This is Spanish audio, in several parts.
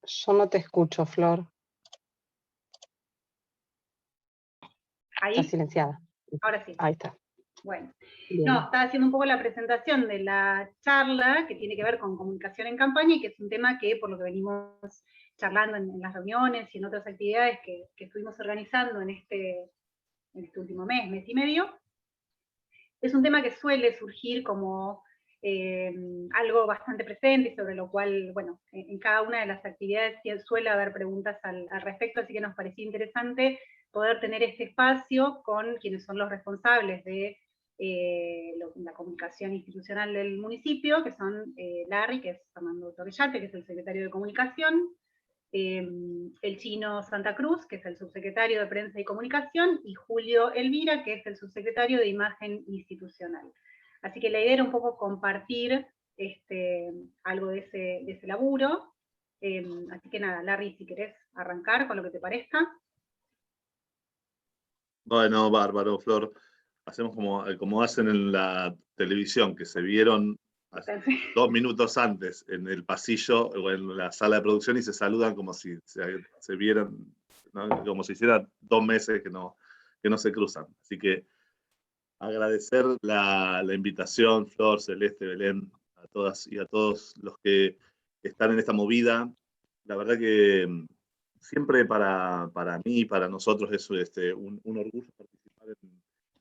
Yo no te escucho, Flor. ¿Ahí? Está silenciada. Ahora sí. Ahí está. Bueno. Bien. No, estaba haciendo un poco la presentación de la charla que tiene que ver con comunicación en campaña y que es un tema que, por lo que venimos charlando en las reuniones y en otras actividades que estuvimos organizando en este último mes y medio, es un tema que suele surgir como algo bastante presente y sobre lo cual, bueno, en cada una de las actividades suele haber preguntas al respecto, así que nos parecía interesante poder tener este espacio con quienes son los responsables de la comunicación institucional del municipio, que son Larry, que es Fernando Torrellate, que es el secretario de Comunicación, el Chino Santa Cruz, que es el subsecretario de Prensa y Comunicación, y Julio Elvira, que es el subsecretario de Imagen Institucional. Así que la idea era un poco compartir algo de ese laburo. Así que nada, Larry, si querés arrancar con lo que te parezca. Bueno, bárbaro, Flor. Hacemos como hacen en la televisión, que se vieron 2 minutos antes en el pasillo o en la sala de producción y se saludan como si se vieran, ¿no? Como si hicieran 2 meses que no se cruzan. Así que agradecer la invitación, Flor, Celeste, Belén, a todas y a todos los que están en esta movida. La verdad que siempre para mí y para nosotros es un orgullo participar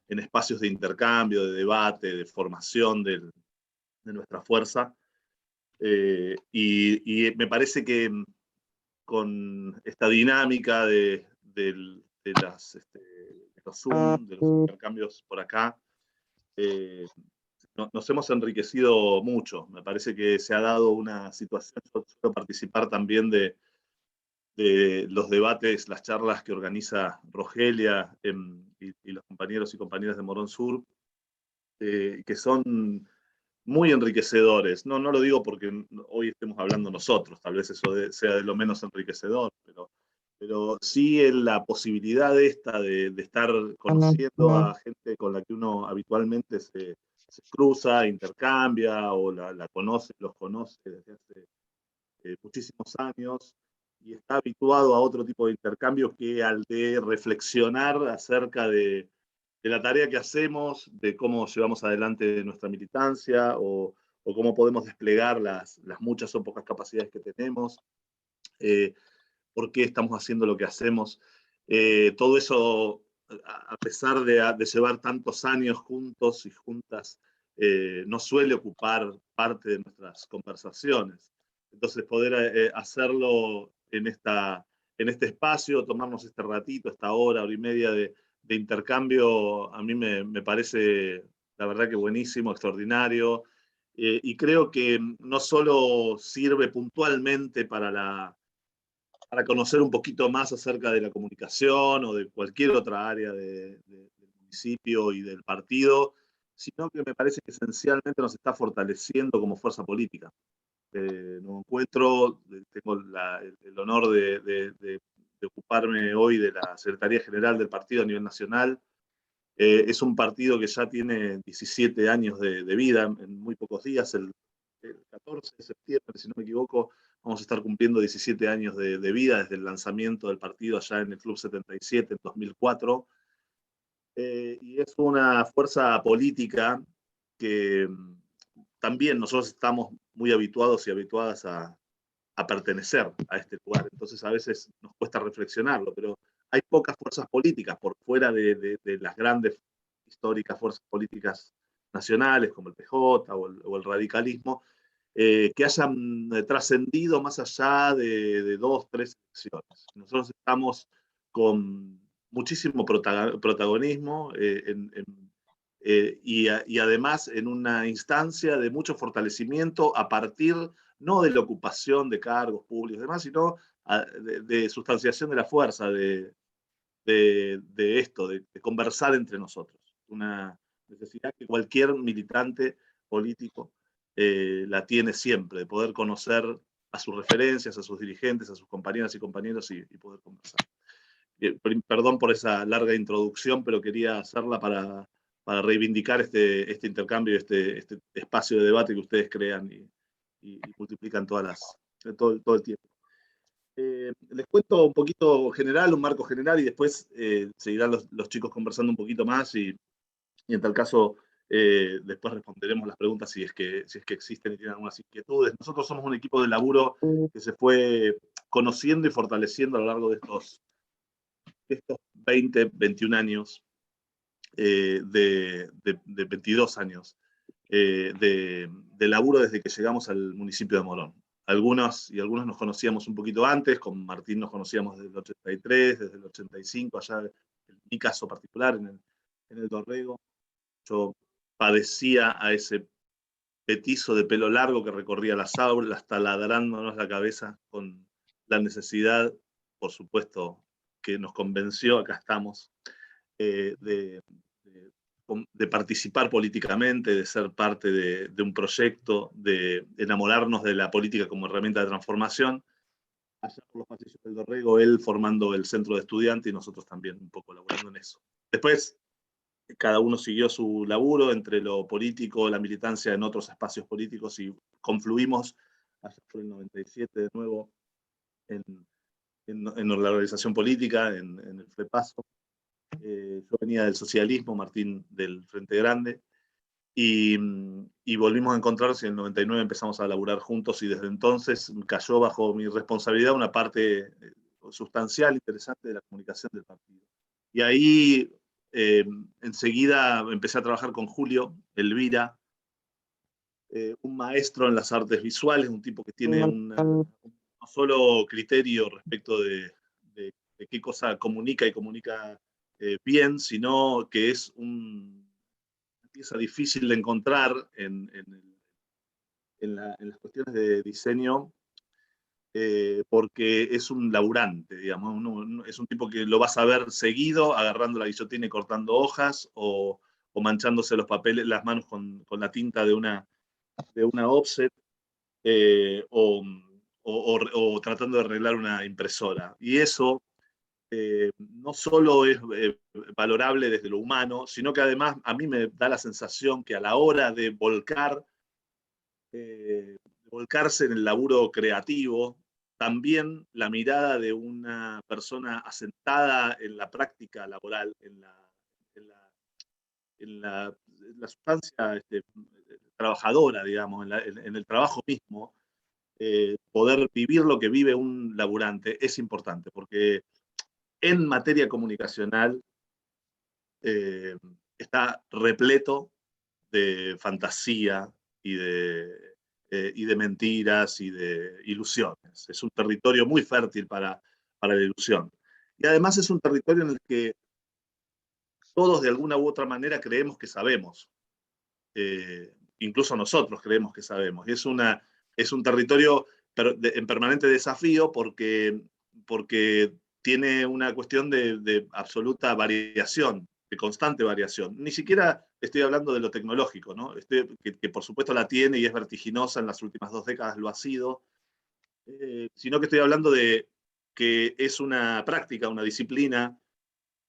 en espacios de intercambio, de debate, de formación de nuestra fuerza. Y me parece que con esta dinámica de los Zoom, de los intercambios por acá, nos hemos enriquecido mucho. Me parece que se ha dado una situación, yo suelo participar también de los debates, las charlas que organiza Rogelia y los compañeros y compañeras de Morón Sur, que son muy enriquecedores. No lo digo porque hoy estemos hablando nosotros, tal vez eso sea de lo menos enriquecedor, pero sí en la posibilidad de estar conociendo a gente con la que uno habitualmente se cruza, intercambia o la conoce, los conoce desde hace muchísimos años y está habituado a otro tipo de intercambio que al de reflexionar acerca de la tarea que hacemos, de cómo llevamos adelante nuestra militancia o cómo podemos desplegar las muchas o pocas capacidades que tenemos, por qué estamos haciendo lo que hacemos. Todo eso, a pesar de llevar tantos años juntos y juntas, no suele ocupar parte de nuestras conversaciones. Entonces, poder hacerlo en este espacio, tomarnos este ratito, esta hora y media de intercambio, a mí me parece, la verdad que buenísimo, extraordinario, y creo que no solo sirve puntualmente para conocer un poquito más acerca de la comunicación o de cualquier otra área del municipio y del partido, sino que me parece que esencialmente nos está fortaleciendo como fuerza política. No encuentro, tengo el honor de ocuparme hoy de la Secretaría General del partido a nivel nacional. Es un partido que ya tiene 17 años de vida en muy pocos días. El 14 de septiembre, si no me equivoco, vamos a estar cumpliendo 17 años de vida desde el lanzamiento del partido allá en el Club 77 en 2004. Y es una fuerza política que también nosotros estamos muy habituados y habituadas a pertenecer a este lugar. Entonces a veces nos cuesta reflexionarlo, pero hay pocas fuerzas políticas por fuera de las grandes históricas fuerzas políticas nacionales como el PJ o el radicalismo, que hayan trascendido más allá de 2, 3 elecciones. Nosotros estamos con muchísimo protagonismo y además en una instancia de mucho fortalecimiento a partir no de la ocupación de cargos públicos y demás, sino de sustanciación de la fuerza, de esto, de conversar entre nosotros. Una necesidad que cualquier militante político la tiene siempre, de poder conocer a sus referencias, a sus dirigentes, a sus compañeras y compañeros y poder conversar. Perdón por esa larga introducción, pero quería hacerla para reivindicar este intercambio, este espacio de debate que ustedes crean y multiplican todo el tiempo. Les cuento un poquito general, un marco general, y después seguirán los chicos conversando un poquito más, y en tal caso después responderemos las preguntas si es que existen y tienen algunas inquietudes. Nosotros somos un equipo de laburo que se fue conociendo y fortaleciendo a lo largo de estos 20, 21 años, de 22 años de laburo desde que llegamos al municipio de Morón. Algunos nos conocíamos un poquito antes, con Martín nos conocíamos desde el 83, desde el 85, allá en mi caso particular, en el Dorrego. Yo padecía a ese petizo de pelo largo que recorría las aulas, taladrándonos la cabeza con la necesidad, por supuesto, que nos convenció, acá estamos, de participar políticamente, de ser parte de un proyecto, de enamorarnos de la política como herramienta de transformación. Allá por los pasillos del Dorrego, él formando el centro de estudiantes y nosotros también un poco laburando en eso. Después, cada uno siguió su laburo entre lo político, la militancia en otros espacios políticos, y confluimos allá por el 97 de nuevo en la organización política, en el FREPASO. Yo venía del socialismo, Martín del Frente Grande, y volvimos a encontrarnos, y en el 99 empezamos a laburar juntos, y desde entonces cayó bajo mi responsabilidad una parte sustancial, interesante de la comunicación del partido. Y ahí enseguida empecé a trabajar con Julio Elvira, un maestro en las artes visuales, un tipo que tiene no solo criterio respecto de qué cosa comunica y comunica bien, sino que es una pieza difícil de encontrar en las cuestiones de diseño, porque es un laburante, digamos, es un tipo que lo vas a ver seguido agarrando la guillotina y cortando hojas, o manchándose los papeles, las manos con la tinta de una offset, o tratando de arreglar una impresora. Y eso no solo es valorable desde lo humano, sino que además a mí me da la sensación que a la hora de volcarse en el laburo creativo, también la mirada de una persona asentada en la práctica laboral, en la sustancia trabajadora, digamos, en el trabajo mismo, poder vivir lo que vive un laburante es importante, porque en materia comunicacional está repleto de fantasía y de mentiras y de ilusiones. Es un territorio muy fértil para la ilusión. Y además es un territorio en el que todos de alguna u otra manera creemos que sabemos. Incluso nosotros creemos que sabemos. Y es un territorio en permanente desafío, porque tiene una cuestión de absoluta variación, de constante variación. Ni siquiera estoy hablando de lo tecnológico, ¿no? Que por supuesto la tiene y es vertiginosa, en las últimas 2 décadas lo ha sido, sino que estoy hablando de que es una práctica, una disciplina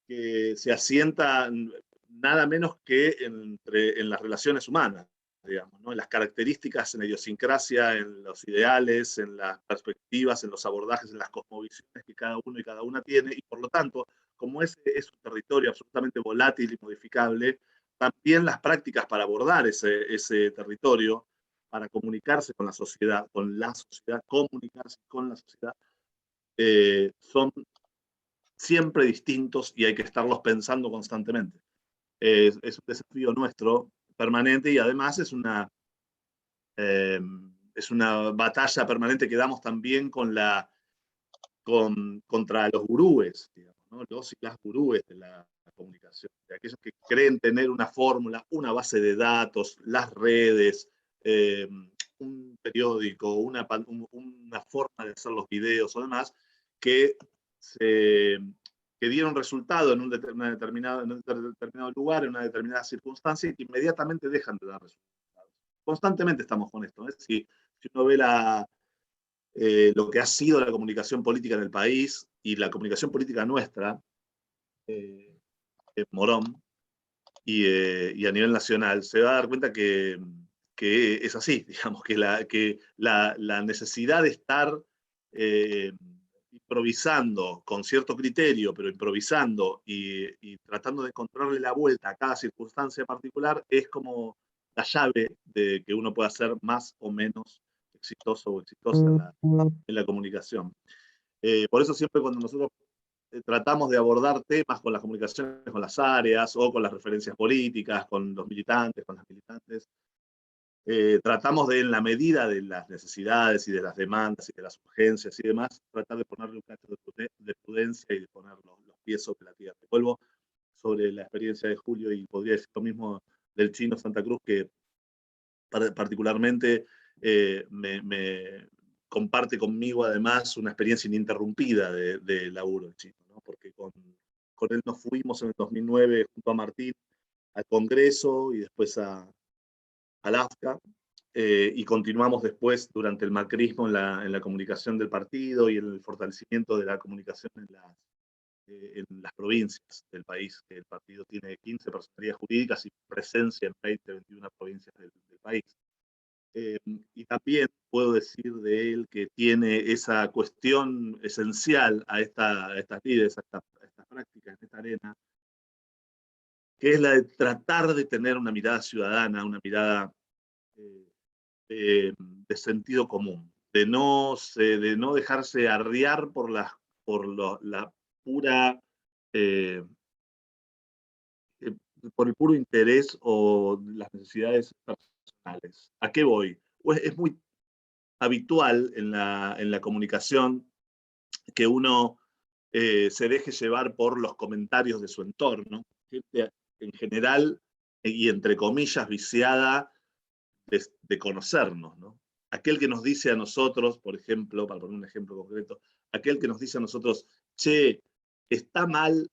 que se asienta nada menos que en las relaciones humanas, digamos, ¿no? En las características, en la idiosincrasia, en los ideales, en las perspectivas, en los abordajes, en las cosmovisiones que cada uno y cada una tiene, y por lo tanto, como ese es un territorio absolutamente volátil y modificable, también las prácticas para abordar ese territorio, para comunicarse con la sociedad, comunicarse con la sociedad, son siempre distintos, y hay que estarlos pensando constantemente. Es un desafío nuestro permanente, y además es una batalla permanente que damos también contra los gurúes, digamos, ¿no? Los y las gurúes de la comunicación, de aquellos que creen tener una fórmula, una base de datos, las redes, un periódico, una forma de hacer los videos o demás, que dieron resultado en un determinado lugar, en una determinada circunstancia, y que inmediatamente dejan de dar resultados. Constantemente estamos con esto, ¿eh? Si uno ve lo que ha sido la comunicación política en el país, y la comunicación política nuestra, en Morón, y a nivel nacional, se va a dar cuenta que es así, digamos, que la necesidad de estar improvisando con cierto criterio, pero improvisando y tratando de encontrarle la vuelta a cada circunstancia particular, es como la llave de que uno pueda ser más o menos exitoso o exitosa en la comunicación. Por eso siempre cuando nosotros tratamos de abordar temas con las comunicaciones, con las áreas o con las referencias políticas, con los militantes, con las militantes, tratamos de, en la medida de las necesidades y de las demandas y de las urgencias y demás, tratar de ponerle un cacho de prudencia y de poner los pies sobre la tierra. Vuelvo sobre la experiencia de Julio y podría decir lo mismo del Chino Santa Cruz, que particularmente me comparte conmigo además una experiencia ininterrumpida de laburo del Chino, ¿no? Porque con él nos fuimos en el 2009 junto a Martín al Congreso y después a AFCA, y continuamos después durante el macrismo en la comunicación del partido y en el fortalecimiento de la comunicación en las provincias del país. El partido tiene 15 personerías jurídicas y presencia en 20, 21 provincias del país. Y también puedo decir de él que tiene esa cuestión esencial a estas líderes, a estas prácticas, a esta arena, que es la de tratar de tener una mirada ciudadana, una mirada de sentido común, de no dejarse arriar por la pura, eh, por el puro interés o las necesidades personales. ¿A qué voy? Pues es muy habitual en la comunicación que uno se deje llevar por los comentarios de su entorno, gente en general y entre comillas viciada de conocernos, ¿no? Aquel que nos dice a nosotros, por ejemplo, para poner un ejemplo concreto, aquel que nos dice a nosotros, che, está mal,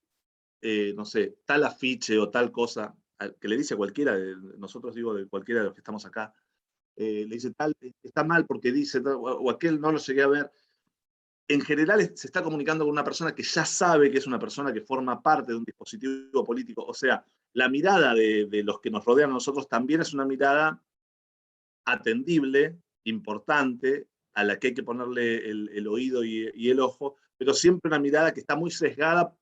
no sé, tal afiche o tal cosa, que le dice a cualquiera, nosotros digo de cualquiera de los que estamos acá, le dice tal, está mal porque dice, o aquel no lo llegué a ver. En general se está comunicando con una persona que ya sabe que es una persona que forma parte de un dispositivo político. O sea, la mirada de los que nos rodean a nosotros también es una mirada atendible, importante, a la que hay que ponerle el oído y el ojo, pero siempre una mirada que está muy sesgada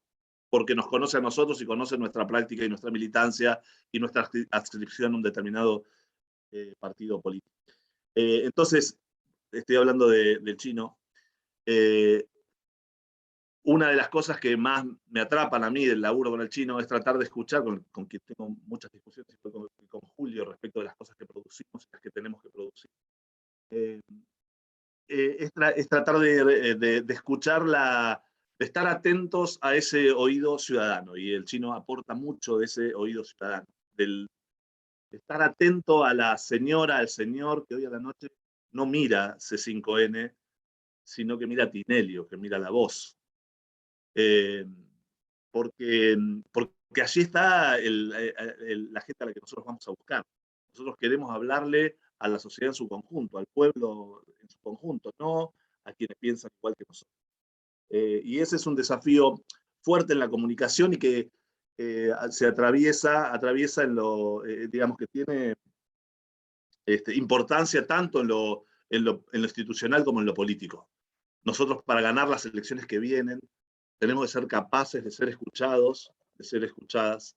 porque nos conoce a nosotros y conoce nuestra práctica y nuestra militancia y nuestra adscripción a un determinado partido político. Entonces, estoy hablando del Chino. Una de las cosas que más me atrapan a mí del laburo con el Chino es tratar de escuchar, con quien tengo muchas discusiones, con Julio respecto de las cosas que producimos y las que tenemos que producir. Es tratar de escuchar de estar atentos a ese oído ciudadano, y el Chino aporta mucho de ese oído ciudadano, de estar atento a la señora, al señor que hoy a la noche no mira C5N, sino que mira a Tinelio, que mira La Voz. Porque allí está la gente a la que nosotros vamos a buscar. Nosotros queremos hablarle a la sociedad en su conjunto, al pueblo en su conjunto, no a quienes piensan igual que nosotros. Y ese es un desafío fuerte en la comunicación y que se atraviesa en lo, digamos que tiene importancia tanto en lo institucional como en lo político. Nosotros, para ganar las elecciones que vienen, tenemos que ser capaces de ser escuchados, de ser escuchadas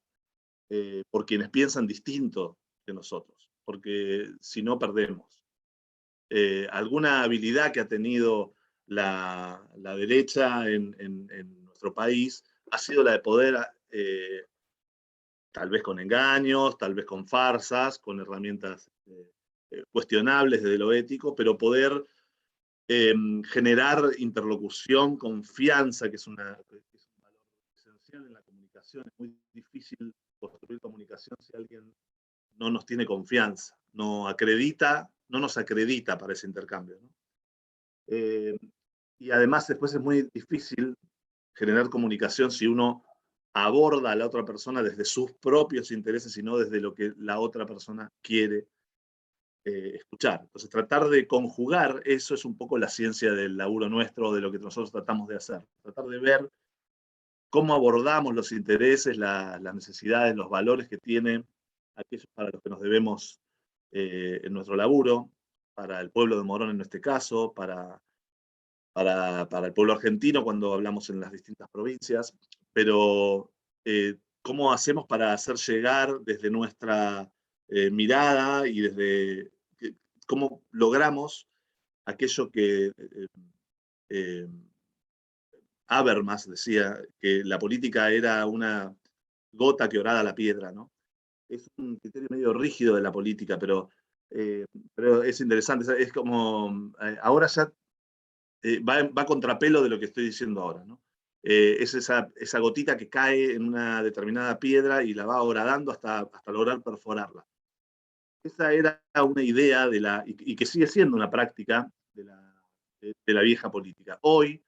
por quienes piensan distinto de nosotros, porque si no perdemos. Alguna habilidad que ha tenido la derecha en nuestro país ha sido la de poder, tal vez con engaños, tal vez con farsas, con herramientas cuestionables desde lo ético, pero poder generar interlocución, confianza, que es un valor esencial en la comunicación. Es muy difícil construir comunicación si alguien no nos tiene confianza, no nos acredita para ese intercambio, ¿no? Y además después es muy difícil generar comunicación si uno aborda a la otra persona desde sus propios intereses y no desde lo que la otra persona quiere escuchar. Entonces, tratar de conjugar eso es un poco la ciencia del laburo nuestro, de lo que nosotros tratamos de hacer. Tratar de ver cómo abordamos los intereses, las necesidades, los valores que tienen aquellos para los que nos debemos en nuestro laburo, para el pueblo de Morón en este caso, para para el pueblo argentino cuando hablamos en las distintas provincias, pero ¿cómo hacemos para hacer llegar desde nuestra mirada y desde cómo logramos aquello que eh, Habermas decía, que la política era una gota que horada la piedra, ¿no? Es un criterio medio rígido de la política, pero es interesante, es como, ahora ya va a contrapelo de lo que estoy diciendo ahora, ¿no? Es esa gotita que cae en una determinada piedra y la va horadando hasta lograr perforarla. Esa era una idea y que sigue siendo una práctica de la vieja política. Hoy,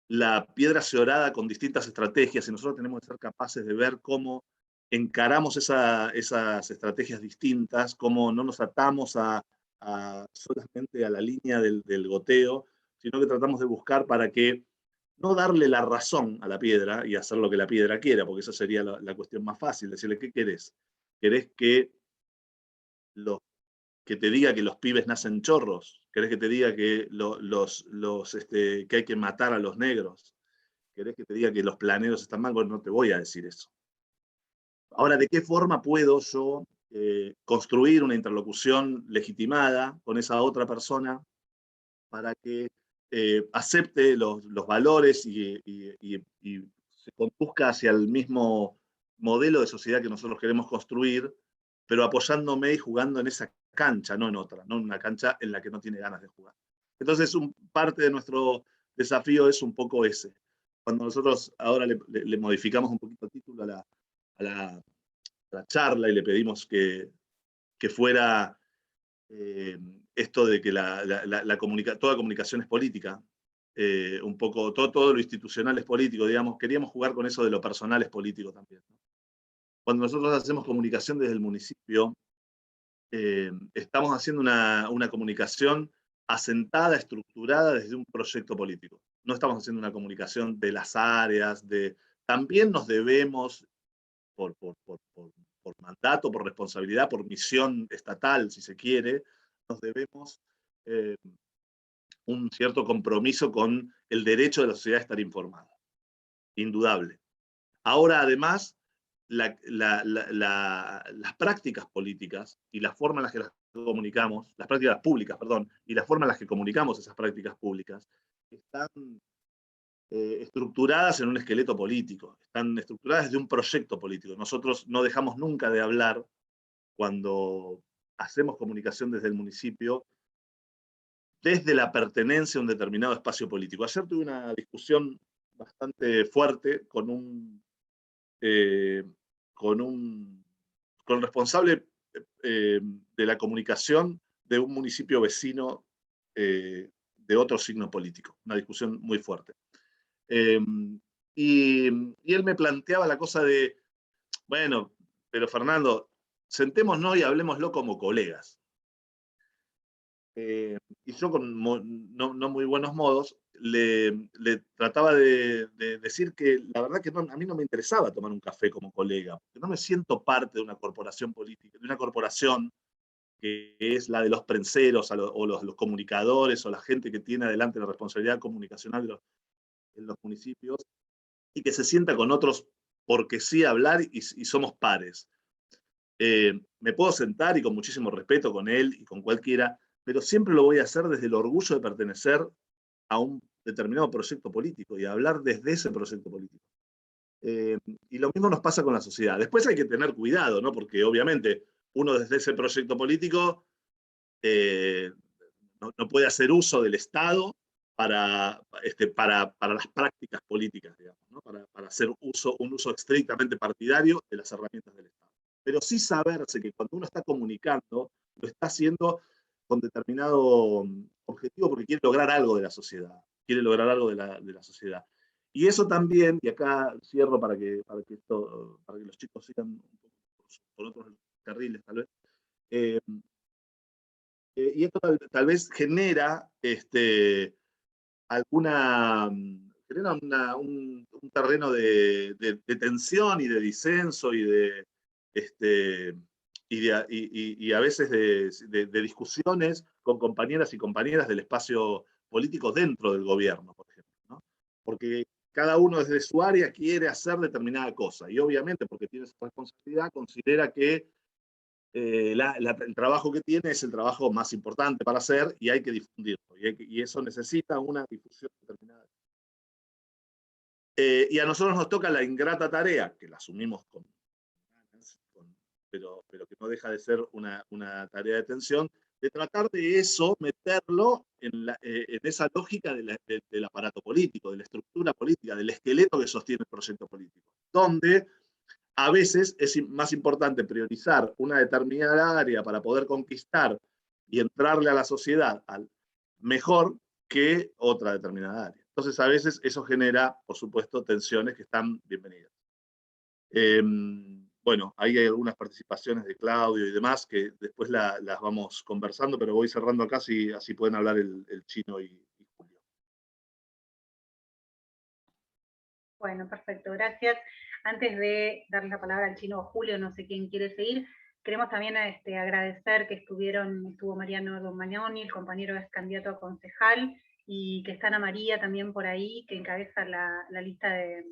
la piedra se horada con distintas estrategias y nosotros tenemos que ser capaces de ver cómo encaramos esas estrategias distintas, cómo no nos atamos solamente a la línea del goteo, sino que tratamos de buscar para que no darle la razón a la piedra y hacer lo que la piedra quiera, porque esa sería la cuestión más fácil, decirle, ¿qué querés? ¿Querés que te diga que los pibes nacen chorros? ¿Querés que te diga que, que hay que matar a los negros? ¿Querés que te diga que los planeros están mal? Bueno, no te voy a decir eso. Ahora, ¿de qué forma puedo yo construir una interlocución legitimada con esa otra persona para que acepte los valores y se conduzca hacia el mismo modelo de sociedad que nosotros queremos construir, pero apoyándome y jugando en esa cancha, no en otra, no en una cancha en la que no tiene ganas de jugar? Entonces, parte de nuestro desafío es un poco ese. Cuando nosotros ahora le modificamos un poquito el título a la charla y le pedimos que fuera esto de que toda comunicación es política, un poco todo lo institucional es político, digamos, queríamos jugar con eso de lo personal es político también, ¿no? Cuando nosotros hacemos comunicación desde el municipio, estamos haciendo una comunicación asentada, estructurada desde un proyecto político. No estamos haciendo una comunicación de las áreas, también nos debemos, por mandato, por responsabilidad, por misión estatal, si se quiere, nos debemos un cierto compromiso con el derecho de la sociedad a estar informada. Indudable. Ahora, además, las prácticas políticas y la forma en la que las comunicamos, las prácticas públicas, perdón, y la forma en la que comunicamos esas prácticas públicas, están estructuradas en un esqueleto político, están estructuradas desde un proyecto político. Nosotros no dejamos nunca de hablar cuando hacemos comunicación desde el municipio, desde la pertenencia a un determinado espacio político. Ayer tuve una discusión bastante fuerte con el responsable de la comunicación de un municipio vecino de otro signo político. Una discusión muy fuerte. Y él me planteaba la cosa de, bueno, pero Fernando, sentémonos y hablemoslo como colegas. Y yo con no muy buenos modos le trataba de decir que la verdad que a mí no me interesaba tomar un café como colega, porque no me siento parte de una corporación política, de una corporación que es la de los prenseros o los comunicadores o la gente que tiene adelante la responsabilidad comunicacional en los municipios y que se sienta con otros porque sí hablar y somos pares. Me puedo sentar y con muchísimo respeto con él y con cualquiera, pero siempre lo voy a hacer desde el orgullo de pertenecer a un determinado proyecto político y hablar desde ese proyecto político. Y lo mismo nos pasa con la sociedad. Después hay que tener cuidado, ¿no? Porque obviamente uno desde ese proyecto político no puede hacer uso del Estado para las prácticas políticas, digamos, ¿no? Para hacer un uso estrictamente partidario de las herramientas del Estado. Pero sí saberse que cuando uno está comunicando, lo está haciendo con determinado objetivo porque quiere lograr algo de la sociedad, quiere lograr algo de la sociedad. Y eso también, y acá cierro para que los chicos sigan un poco por otros carriles tal vez, y esto tal vez genera un terreno de tensión y de disenso y a veces de discusiones con compañeras y compañeras del espacio políticos dentro del gobierno, por ejemplo, ¿no? Porque cada uno desde su área quiere hacer determinada cosa, y obviamente porque tiene esa responsabilidad considera que el trabajo que tiene es el trabajo más importante para hacer y hay que difundirlo, y eso necesita una difusión determinada. Y a nosotros nos toca la ingrata tarea, que la asumimos pero que no deja de ser una tarea de tensión, de tratar de eso, meterlo en esa lógica del aparato político, de la estructura política, del esqueleto que sostiene el proyecto político, donde a veces es más importante priorizar una determinada área para poder conquistar y entrarle a la sociedad mejor que otra determinada área. Entonces, a veces eso genera, por supuesto, tensiones que están bienvenidas. Bueno, ahí hay algunas participaciones de Claudio y demás que después las vamos conversando, pero voy cerrando acá, así pueden hablar el Chino y Julio. Bueno, perfecto, gracias. Antes de darle la palabra al Chino o Julio, no sé quién quiere seguir, queremos también agradecer que estuvo Mariano Domagnoni, el compañero ex candidato a concejal, y que está Ana María también por ahí, que encabeza la lista de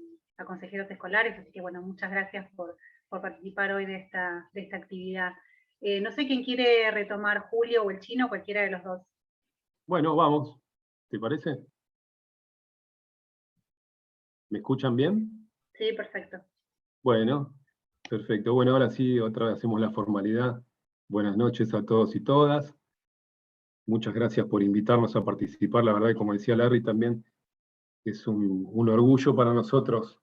consejeros escolares, así que bueno, muchas gracias por participar hoy de esta actividad. No sé quién quiere retomar, Julio o el Chino, cualquiera de los dos. Bueno, vamos, ¿te parece? ¿Me escuchan bien? Sí, perfecto. Bueno, perfecto. Bueno, ahora sí, otra vez hacemos la formalidad. Buenas noches a todos y todas. Muchas gracias por invitarnos a participar. La verdad que, como decía Larry, también es un orgullo para nosotros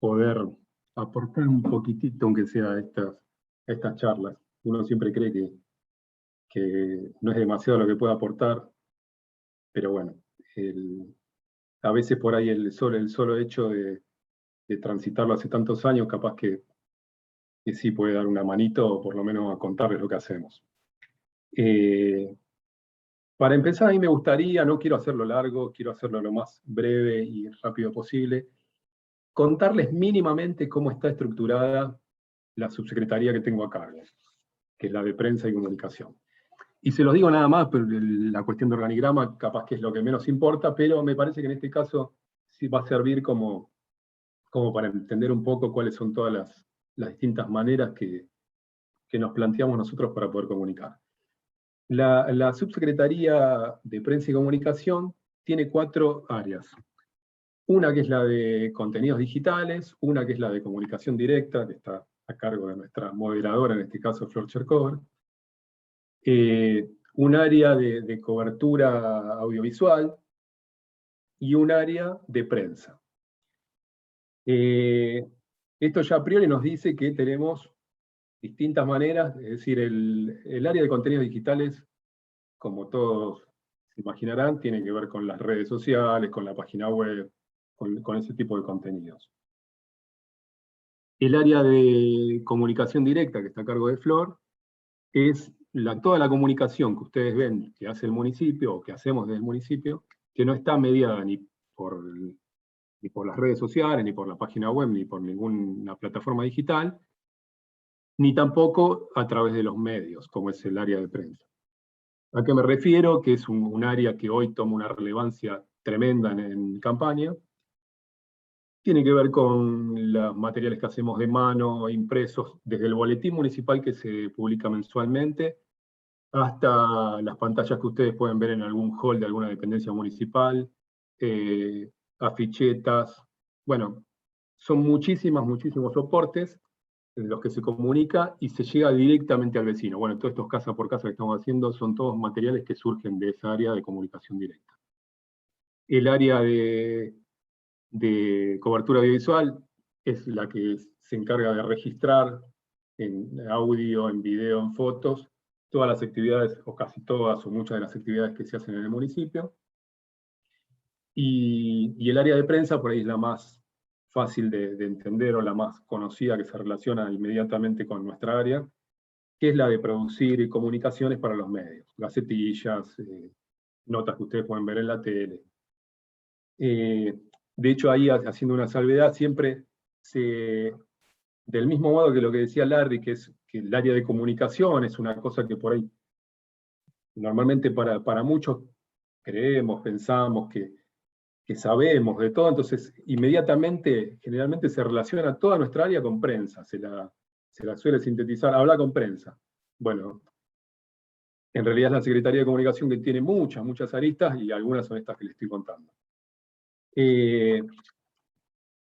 poder aportar un poquitito, aunque sea a estas charlas. Uno siempre cree que no es demasiado lo que puede aportar, pero bueno, a veces por ahí el solo hecho de transitarlo hace tantos años, capaz que sí puede dar una manito, o por lo menos a contarles lo que hacemos. Para empezar, a mí me gustaría, no quiero hacerlo largo, quiero hacerlo lo más breve y rápido posible, contarles mínimamente cómo está estructurada la subsecretaría que tengo a cargo, que es la de Prensa y Comunicación. Y se los digo nada más, pero la cuestión de organigrama capaz que es lo que menos importa, pero me parece que en este caso sí va a servir como para entender un poco cuáles son todas las distintas maneras que nos planteamos nosotros para poder comunicar. La subsecretaría de Prensa y Comunicación tiene 4 áreas. Una que es la de contenidos digitales, una que es la de comunicación directa, que está a cargo de nuestra moderadora, en este caso Flor Chercover. Un área de cobertura audiovisual y un área de prensa. Esto ya a priori nos dice que tenemos distintas maneras, es decir, el área de contenidos digitales, como todos se imaginarán, tiene que ver con las redes sociales, con la página web, con ese tipo de contenidos. El área de comunicación directa, que está a cargo de Flor, es toda la comunicación que ustedes ven que hace el municipio, o que hacemos desde el municipio, que no está mediada ni por las redes sociales, ni por la página web, ni por ninguna plataforma digital, ni tampoco a través de los medios, como es el área de prensa. ¿A qué me refiero? Que es un área que hoy toma una relevancia tremenda en campaña. Tiene que ver con los materiales que hacemos de mano, impresos, desde el boletín municipal que se publica mensualmente, hasta las pantallas que ustedes pueden ver en algún hall de alguna dependencia municipal, afichetas. Bueno, son muchísimos soportes en los que se comunica y se llega directamente al vecino. Bueno, todos estos casa por casa que estamos haciendo son todos materiales que surgen de esa área de comunicación directa. El área de cobertura audiovisual es la que se encarga de registrar en audio, en video, en fotos, todas las actividades, o casi todas, o muchas de las actividades que se hacen en el municipio. Y el área de prensa, por ahí es la más fácil de entender, o la más conocida, que se relaciona inmediatamente con nuestra área, que es la de producir comunicaciones para los medios, gacetillas, notas que ustedes pueden ver en la tele. De hecho, ahí, haciendo una salvedad, siempre del mismo modo que lo que decía Larry, que el área de comunicación es una cosa que por ahí, normalmente para muchos, creemos, pensamos, que sabemos de todo, entonces inmediatamente, generalmente se relaciona toda nuestra área con prensa, se la suele sintetizar, habla con prensa. Bueno, en realidad es la Secretaría de Comunicación que tiene muchas aristas, y algunas son estas que les estoy contando.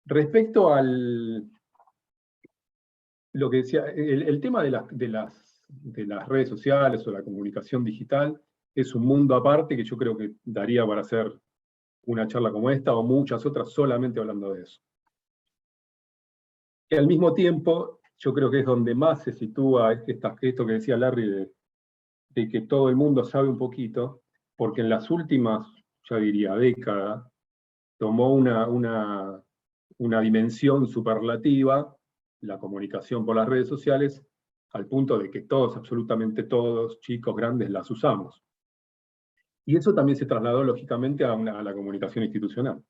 Respecto al lo que decía, el tema de las redes sociales o la comunicación digital es un mundo aparte que yo creo que daría para hacer una charla como esta o muchas otras solamente hablando de eso. Y al mismo tiempo, yo creo que es donde más se sitúa esto que decía Larry de que todo el mundo sabe un poquito, porque en las últimas, ya diría, décadas, tomó una dimensión superlativa la comunicación por las redes sociales, al punto de que todos, absolutamente todos, chicos, grandes, las usamos. Y eso también se trasladó, lógicamente, a la comunicación institucional.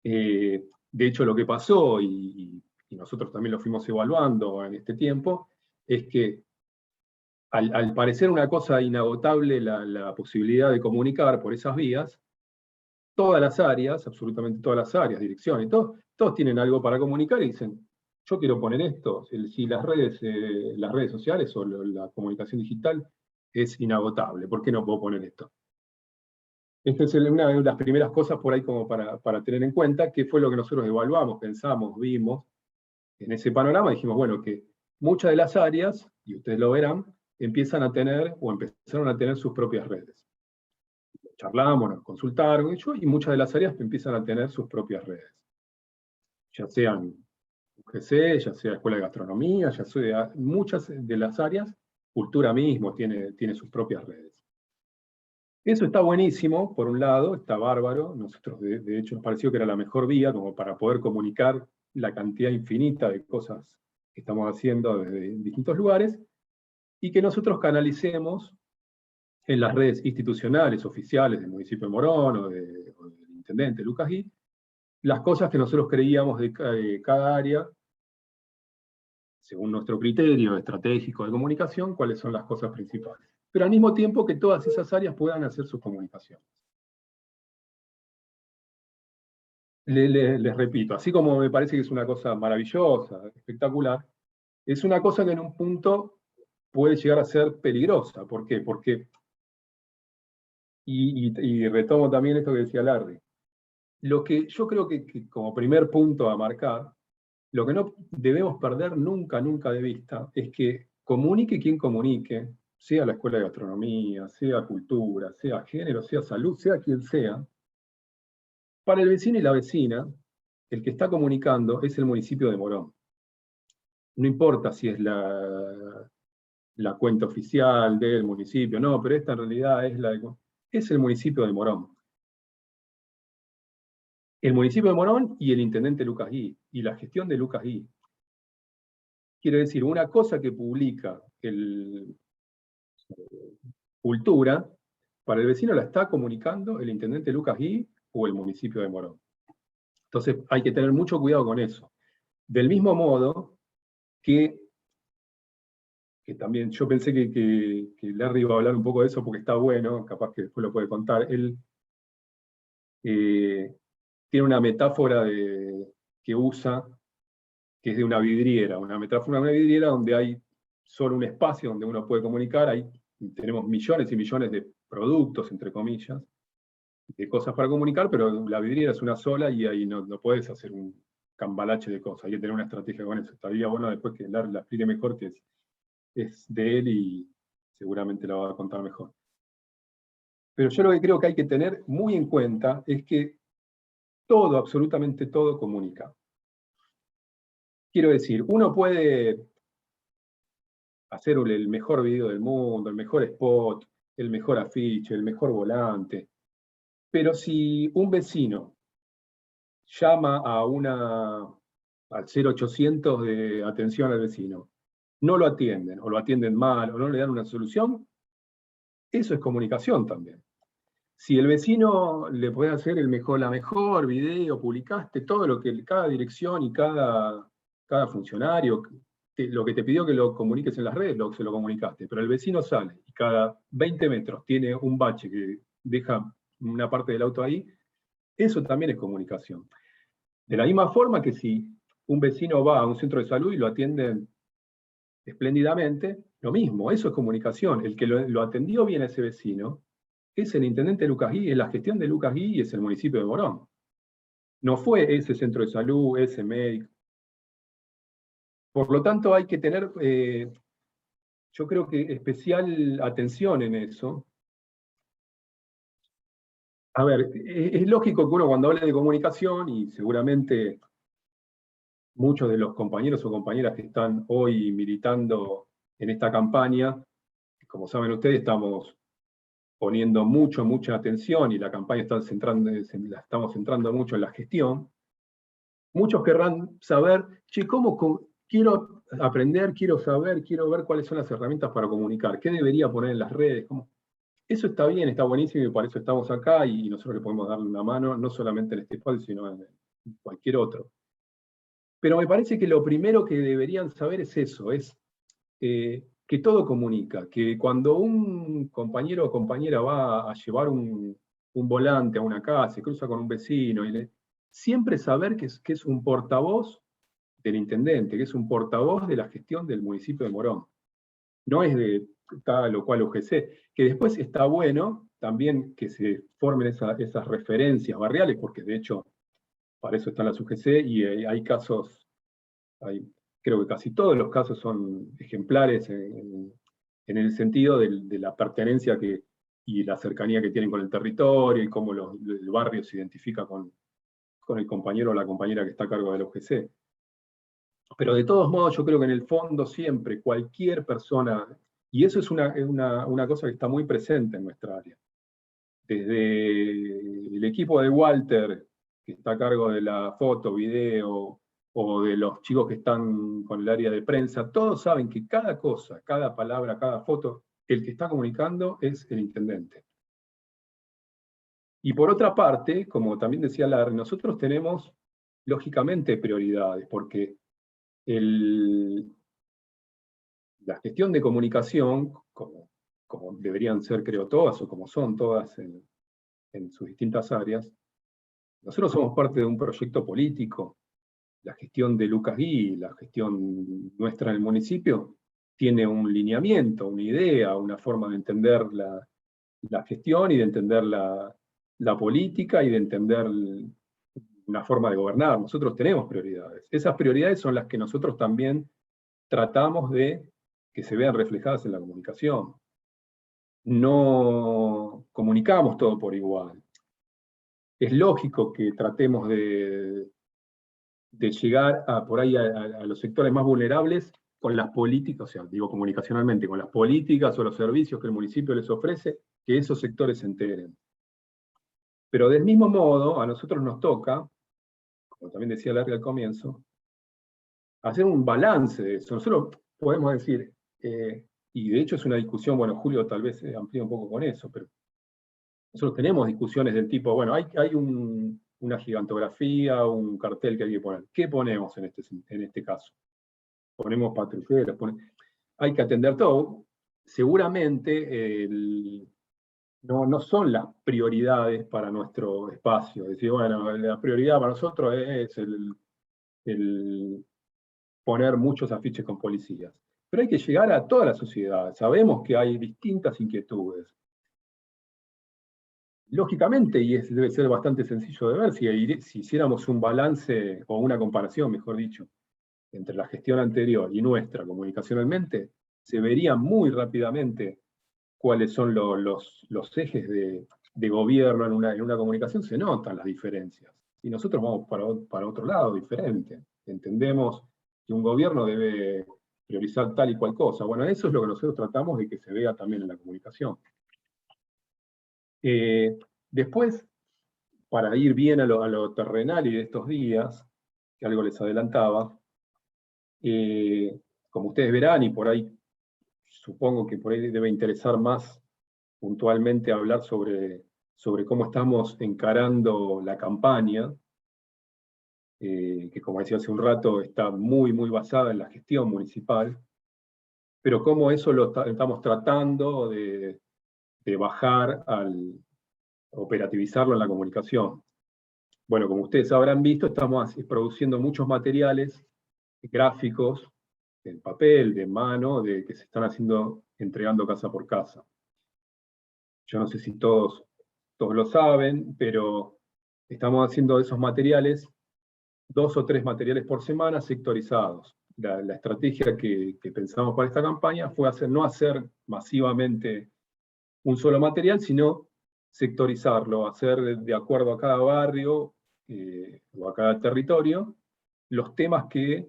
De hecho, lo que pasó, y nosotros también lo fuimos evaluando en este tiempo, es que al parecer una cosa inagotable la posibilidad de comunicar por esas vías, todas las áreas, absolutamente todas las áreas, direcciones, todos tienen algo para comunicar y dicen, yo quiero poner esto, si las redes sociales o la comunicación digital es inagotable, ¿por qué no puedo poner esto? Esta es una de las primeras cosas por ahí como para tener en cuenta, que fue lo que nosotros evaluamos, pensamos, vimos, en ese panorama dijimos, bueno, que muchas de las áreas, y ustedes lo verán, empiezan a tener, o empezaron a tener sus propias redes. Charlamos, nos consultaron, y muchas de las áreas empiezan a tener sus propias redes. Ya sean UGC, ya sea Escuela de Gastronomía, ya sea muchas de las áreas, cultura mismo tiene sus propias redes. Eso está buenísimo, por un lado, está bárbaro. Nosotros, de hecho, nos pareció que era la mejor vía como para poder comunicar la cantidad infinita de cosas que estamos haciendo desde distintos lugares, y que nosotros canalicemos en las redes institucionales, oficiales del municipio de Morón o del intendente Lucas Gui, las cosas que nosotros creíamos de cada área, según nuestro criterio estratégico de comunicación, cuáles son las cosas principales. Pero al mismo tiempo que todas esas áreas puedan hacer sus comunicaciones. Les repito, así como me parece que es una cosa maravillosa, espectacular, es una cosa que en un punto puede llegar a ser peligrosa. ¿Por qué? Porque, y retomo también esto que decía Larry, lo que yo creo que como primer punto a marcar, lo que no debemos perder nunca de vista, es que comunique quien comunique, sea la Escuela de Gastronomía, sea Cultura, sea Género, sea Salud, sea quien sea, para el vecino y la vecina, el que está comunicando es el municipio de Morón. No importa si es la cuenta oficial del municipio, no, pero esta en realidad es el municipio de Morón. El municipio de Morón y el intendente Lucas Gui, y la gestión de Lucas Gui. Quiere decir, una cosa que publica Cultura, para el vecino la está comunicando el intendente Lucas Gui o el municipio de Morón. Entonces hay que tener mucho cuidado con eso. Del mismo modo que también yo pensé que Larry iba a hablar un poco de eso porque está bueno, capaz que después lo puede contar. Él tiene una metáfora que usa, que es de una vidriera, una metáfora de una vidriera donde hay solo un espacio donde uno puede comunicar, ahí tenemos millones y millones de productos, entre comillas, de cosas para comunicar, pero la vidriera es una sola y ahí no puedes hacer un cambalache de cosas, hay que tener una estrategia con eso. Estaría bueno después que Larry la explique mejor, que es de él y seguramente la va a contar mejor. Pero yo lo que creo que hay que tener muy en cuenta es que todo, absolutamente todo, comunica. Quiero decir, uno puede hacer el mejor video del mundo, el mejor spot, el mejor afiche, el mejor volante, pero si un vecino llama al 0800 de atención al vecino, no lo atienden, o lo atienden mal, o no le dan una solución, eso es comunicación también. Si el vecino le puede hacer la mejor video, publicaste todo lo que cada dirección y cada funcionario, lo que te pidió que lo comuniques en las redes, se lo comunicaste, pero el vecino sale y cada 20 metros tiene un bache que deja una parte del auto ahí, eso también es comunicación. De la misma forma que si un vecino va a un centro de salud y lo atienden espléndidamente, lo mismo, eso es comunicación. El que lo atendió bien a ese vecino es el intendente de Lucas Gui, es la gestión de Lucas Gui y es el municipio de Morón. No fue ese centro de salud, ese médico. Por lo tanto, hay que tener, yo creo que especial atención en eso. A ver, es lógico que uno cuando habla de comunicación, y seguramente muchos de los compañeros o compañeras que están hoy militando en esta campaña, como saben ustedes, estamos poniendo mucha atención y la campaña la estamos centrando mucho en la gestión. Muchos querrán saber, che, quiero aprender, quiero saber, quiero ver cuáles son las herramientas para comunicar, qué debería poner en las redes. Eso está bien, está buenísimo y por eso estamos acá y nosotros le podemos darle una mano, no solamente en este espacio, sino en cualquier otro. Pero me parece que lo primero que deberían saber es eso, es que todo comunica, que cuando un compañero o compañera va a llevar un volante a una casa, se cruza con un vecino, siempre saber que es un portavoz del intendente, que es un portavoz de la gestión del municipio de Morón. No es de tal o cual UGC, que después está bueno también que se formen esas referencias barriales, porque de hecho para eso están las UGC, y hay casos, creo que casi todos los casos son ejemplares en el sentido de la pertenencia y la cercanía que tienen con el territorio, y cómo el barrio se identifica con el compañero o la compañera que está a cargo de la UGC. Pero de todos modos, yo creo que en el fondo siempre, cualquier persona, y eso es una cosa que está muy presente en nuestra área. Desde el equipo de Walter, que está a cargo de la foto, video, o de los chicos que están con el área de prensa, todos saben que cada cosa, cada palabra, cada foto, el que está comunicando es el intendente. Y por otra parte, como también decía Larry, nosotros tenemos, lógicamente, prioridades, porque la gestión de comunicación, como deberían ser, creo, todas, o como son todas en sus distintas áreas, nosotros somos parte de un proyecto político. La gestión de Lucas Gui, la gestión nuestra en el municipio, tiene un lineamiento, una idea, una forma de entender la gestión y de entender la política y de entender una forma de gobernar. Nosotros tenemos prioridades. Esas prioridades son las que nosotros también tratamos de que se vean reflejadas en la comunicación. No comunicamos todo por igual. Es lógico que tratemos de llegar por ahí a los sectores más vulnerables con las políticas, o sea, digo comunicacionalmente, con las políticas o los servicios que el municipio les ofrece, que esos sectores se enteren. Pero del mismo modo, a nosotros nos toca, como también decía Larry al comienzo, hacer un balance de eso. Nosotros podemos decir, y de hecho es una discusión, bueno, Julio tal vez amplía un poco con eso, pero nosotros tenemos discusiones del tipo, bueno, hay una gigantografía, un cartel que hay que poner. ¿Qué ponemos en este caso? Ponemos patrulleros, hay que atender todo. Seguramente no son las prioridades para nuestro espacio. Es decir, bueno, la prioridad para nosotros es el poner muchos afiches con policías. Pero hay que llegar a toda la sociedad. Sabemos que hay distintas inquietudes. Lógicamente, y debe ser bastante sencillo de ver, si hiciéramos un balance, o una comparación, mejor dicho, entre la gestión anterior y nuestra comunicacionalmente, se vería muy rápidamente cuáles son los ejes de gobierno en una comunicación, se notan las diferencias. Y nosotros vamos para otro lado, diferente. Entendemos que un gobierno debe priorizar tal y cual cosa. Bueno, eso es lo que nosotros tratamos de que se vea también en la comunicación. Después, para ir bien a lo terrenal y de estos días, que algo les adelantaba, como ustedes verán, y por ahí supongo que por ahí debe interesar más puntualmente hablar sobre cómo estamos encarando la campaña, que como decía hace un rato, está muy basada en la gestión municipal, pero cómo eso lo estamos tratando de bajar operativizarlo en la comunicación. Bueno, como ustedes habrán visto, estamos produciendo muchos materiales gráficos, en papel, de mano, que se están entregando casa por casa. Yo no sé si todos lo saben, pero estamos haciendo esos materiales, 2 o 3 materiales por semana sectorizados. La estrategia que pensamos para esta campaña fue no hacer masivamente un solo material, sino sectorizarlo, hacer de acuerdo a cada barrio o a cada territorio los temas que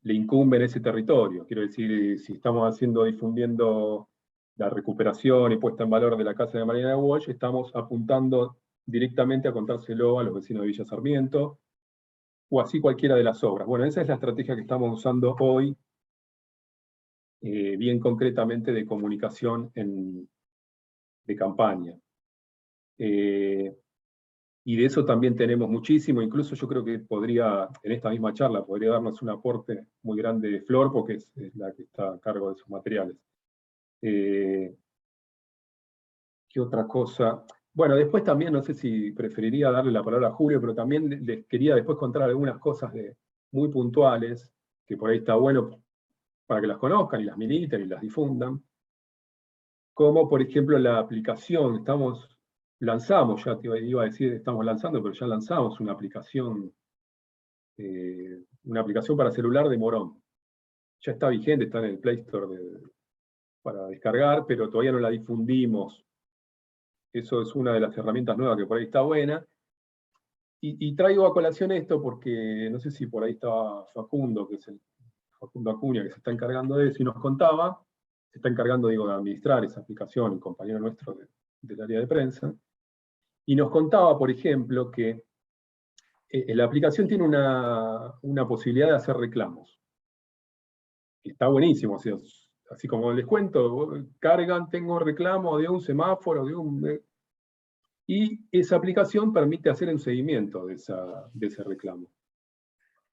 le incumben a ese territorio. Quiero decir, si estamos difundiendo la recuperación y puesta en valor de la casa de Mariana Walsh, estamos apuntando directamente a contárselo a los vecinos de Villa Sarmiento, o así cualquiera de las obras. Bueno, esa es la estrategia que estamos usando hoy, bien concretamente de comunicación de campaña. Y de eso también tenemos muchísimo, incluso yo creo que en esta misma charla, podría darnos un aporte muy grande de Flor, porque es la que está a cargo de esos materiales. ¿Qué otra cosa? Bueno, después también, no sé si preferiría darle la palabra a Julio, pero también les quería después contar algunas cosas muy puntuales, que por ahí está bueno para que las conozcan y las militen y las difundan. Como por ejemplo la aplicación, lanzamos, ya te iba a decir, estamos lanzando, pero ya lanzamos una aplicación para celular de Morón. Ya está vigente, está en el Play Store para descargar, pero todavía no la difundimos. Eso es una de las herramientas nuevas que por ahí está buena. Y traigo a colación esto porque no sé si por ahí estaba Facundo, que es Facundo Acuña, que se está encargando de eso, y nos contaba, se está encargando, digo, de administrar esa aplicación, el compañero nuestro del área de prensa, y nos contaba, por ejemplo, que la aplicación tiene una posibilidad de hacer reclamos. Está buenísimo, así como les cuento, cargan, tengo reclamo de un semáforo, y esa aplicación permite hacer un seguimiento de ese reclamo.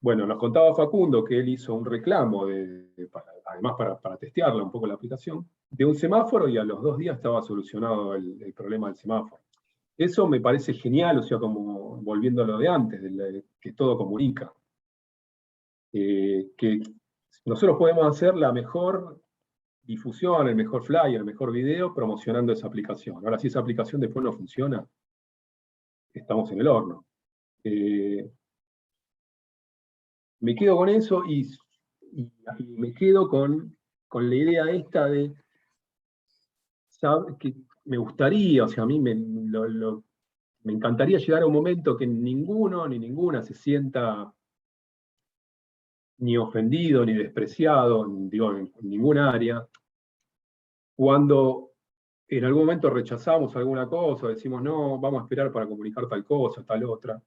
Bueno, nos contaba Facundo que él hizo un reclamo, además para testearla un poco la aplicación, de un semáforo, y a los 2 días estaba solucionado el problema del semáforo. Eso me parece genial, o sea, como volviendo a lo de antes, que todo comunica. Que nosotros podemos hacer la mejor difusión, el mejor flyer, el mejor video, promocionando esa aplicación. Ahora, si esa aplicación después no funciona, estamos en el horno. Me quedo con eso y me quedo con la idea esta de que me gustaría, o sea, a mí me encantaría llegar a un momento que ninguno ni ninguna se sienta ni ofendido ni despreciado, digo, en ninguna área, cuando en algún momento rechazamos alguna cosa, decimos, no, vamos a esperar para comunicar tal cosa, tal otra.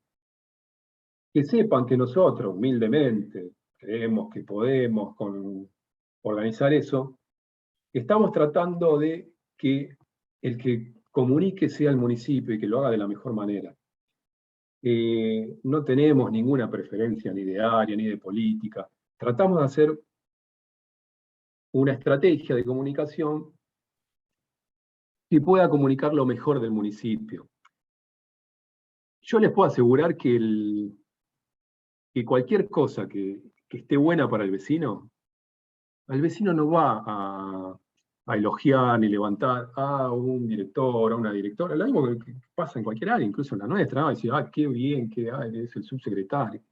Que sepan que nosotros, humildemente, creemos que podemos organizar eso, estamos tratando de que el que comunique sea el municipio y que lo haga de la mejor manera. No tenemos ninguna preferencia ni de área ni de política. Tratamos de hacer una estrategia de comunicación que pueda comunicar lo mejor del municipio. Yo les puedo asegurar que cualquier cosa que esté buena para el vecino no va a elogiar ni levantar a un director, a una directora, lo mismo que pasa en cualquier área, incluso en la nuestra, decir, qué bien, es el subsecretario.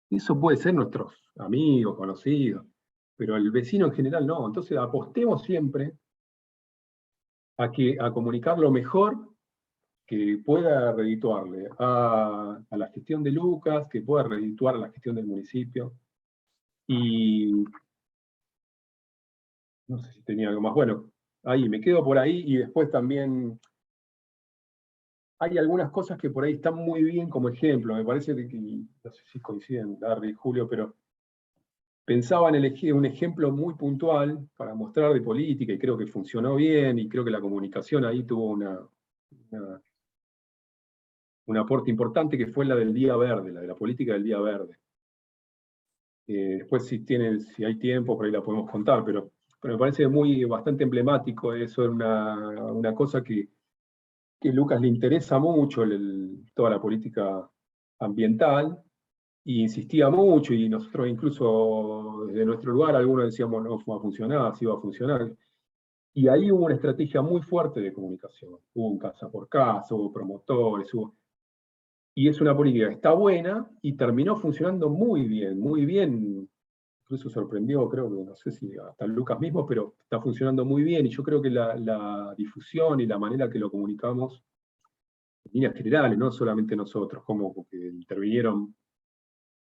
Eso puede ser nuestros amigos, conocidos, pero el vecino en general no. Entonces apostemos siempre a comunicar lo mejor que pueda redituarle a la gestión de Lucas, que pueda redituar a la gestión del municipio. Y no sé si tenía algo más. Bueno, ahí, me quedo por ahí, y después también hay algunas cosas que por ahí están muy bien como ejemplo. Me parece que no sé si coinciden, Darry y Julio, pero pensaba en elegir un ejemplo muy puntual para mostrar de política, y creo que funcionó bien, y creo que la comunicación ahí tuvo un aporte importante, que fue la del Día Verde, la de la política del Día Verde. Después si hay tiempo, por ahí la podemos contar, pero me parece bastante emblemático. Eso era una cosa que que a Lucas le interesa mucho toda la política ambiental, y insistía mucho, y nosotros incluso desde nuestro lugar algunos decíamos no va a funcionar, sí va a funcionar. Y ahí hubo una estrategia muy fuerte de comunicación. Hubo un casa por casa, hubo promotores, y es una política que está buena y terminó funcionando muy bien, muy bien. Incluso sorprendió, creo que, no sé si hasta Lucas mismo, pero está funcionando muy bien. Y yo creo que la difusión y la manera que lo comunicamos, en líneas generales, no solamente nosotros, como porque intervinieron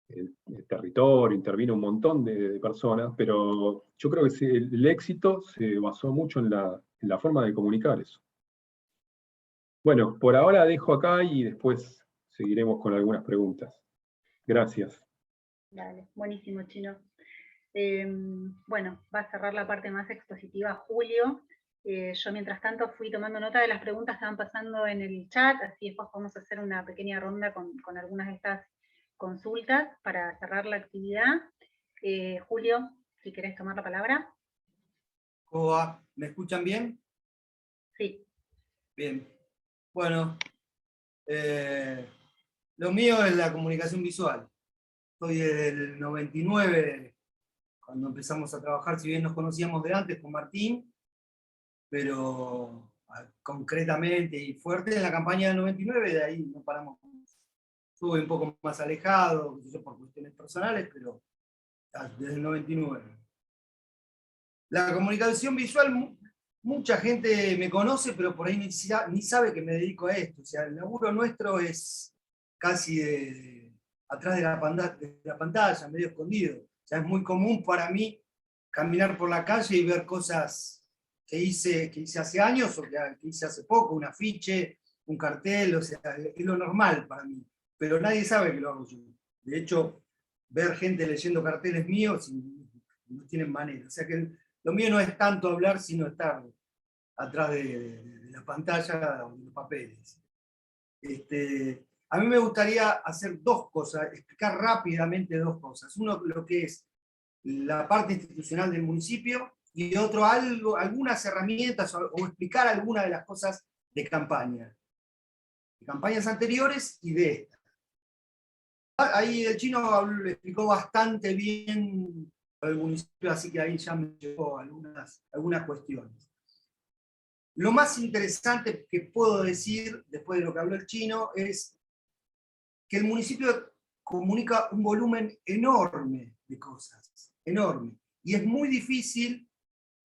el territorio, intervino un montón de personas, pero yo creo que el éxito se basó mucho en la forma de comunicar eso. Bueno, por ahora dejo acá y después seguiremos con algunas preguntas. Gracias. Dale, buenísimo, Chino. Bueno, va a cerrar la parte más expositiva Julio. Yo mientras tanto fui tomando nota de las preguntas que van pasando en el chat, así después vamos a hacer una pequeña ronda con algunas de estas consultas para cerrar la actividad. Julio, si querés tomar la palabra. ¿Cómo va? ¿Me escuchan bien? Sí. Bien. Bueno, lo mío es la comunicación visual. Estoy desde el 99, cuando empezamos a trabajar, si bien nos conocíamos de antes con Martín, pero concretamente y fuerte en la campaña del 99, de ahí no paramos. Estuve un poco más alejado, por cuestiones personales, pero desde el 99. La comunicación visual, mucha gente me conoce, pero por ahí ni sabe que me dedico a esto. O sea, el laburo nuestro es casi atrás de la pantalla, medio escondido. O sea, es muy común para mí caminar por la calle y ver cosas que hice hace años o que hice hace poco, un afiche, un cartel, o sea, es lo normal para mí. Pero nadie sabe que lo hago yo. De hecho, ver gente leyendo carteles míos no tienen manera. O sea que lo mío no es tanto hablar, sino estar atrás de la pantalla o de los papeles. A mí me gustaría hacer dos cosas, explicar rápidamente dos cosas. Uno, lo que es la parte institucional del municipio, y otro, algunas herramientas o explicar algunas de las cosas de campañas anteriores y de esta. Ahí el Chino lo explicó bastante bien el municipio, así que ahí ya me llegó algunas cuestiones. Lo más interesante que puedo decir, después de lo que habló el Chino, es que el municipio comunica un volumen enorme de cosas, enorme. Y es muy difícil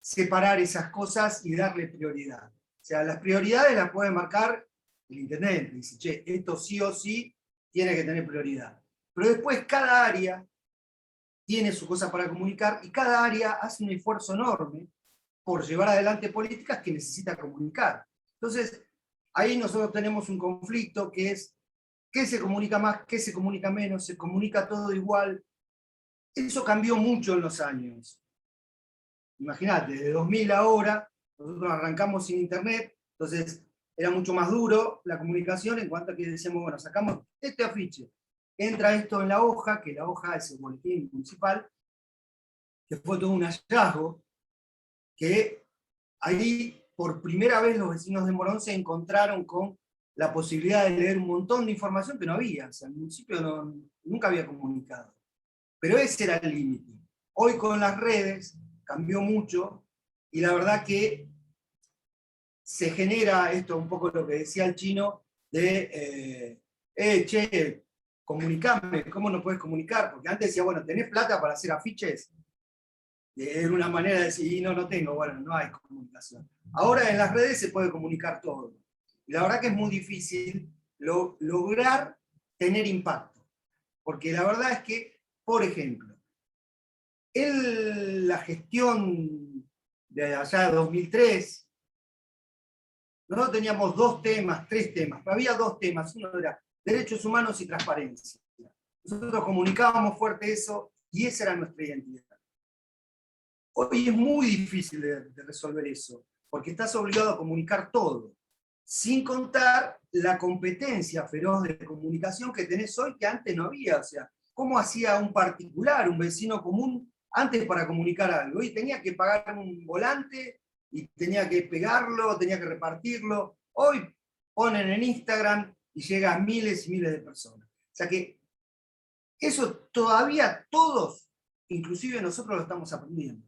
separar esas cosas y darle prioridad. O sea, las prioridades las puede marcar el intendente. Dice, che, esto sí o sí tiene que tener prioridad. Pero después cada área tiene su cosa para comunicar y cada área hace un esfuerzo enorme por llevar adelante políticas que necesita comunicar. Entonces, ahí nosotros tenemos un conflicto que es qué se comunica más, qué se comunica menos, se comunica todo igual. Eso cambió mucho en los años. Imagínate, de 2000 a ahora, nosotros arrancamos sin internet, entonces era mucho más duro la comunicación en cuanto a que decíamos, bueno, sacamos este afiche, entra esto en la hoja, que la hoja es el boletín municipal, que fue todo un hallazgo, que ahí por primera vez los vecinos de Morón se encontraron con la posibilidad de leer un montón de información que no había, o sea, el municipio nunca había comunicado. Pero ese era el límite. Hoy con las redes cambió mucho, y la verdad que se genera esto, un poco lo que decía el Chino, de, che, comunicame, ¿cómo no puedes comunicar? Porque antes decía, bueno, ¿tenés plata para hacer afiches? Era una manera de decir, no tengo, bueno, no hay comunicación. Ahora en las redes se puede comunicar todo. Y la verdad que es muy difícil lograr tener impacto. Porque la verdad es que, por ejemplo, la gestión de allá de 2003, nosotros teníamos tres temas, pero había dos temas. Uno era derechos humanos y transparencia. Nosotros comunicábamos fuerte eso, y esa era nuestra identidad. Hoy es muy difícil de resolver eso, porque estás obligado a comunicar todo, sin contar la competencia feroz de comunicación que tenés hoy que antes no había. O sea, ¿cómo hacía un particular, un vecino común, antes para comunicar algo? Y tenía que pagar un volante, y tenía que pegarlo, tenía que repartirlo. Hoy ponen en Instagram y llega a miles y miles de personas. O sea que eso todavía todos, inclusive nosotros, lo estamos aprendiendo.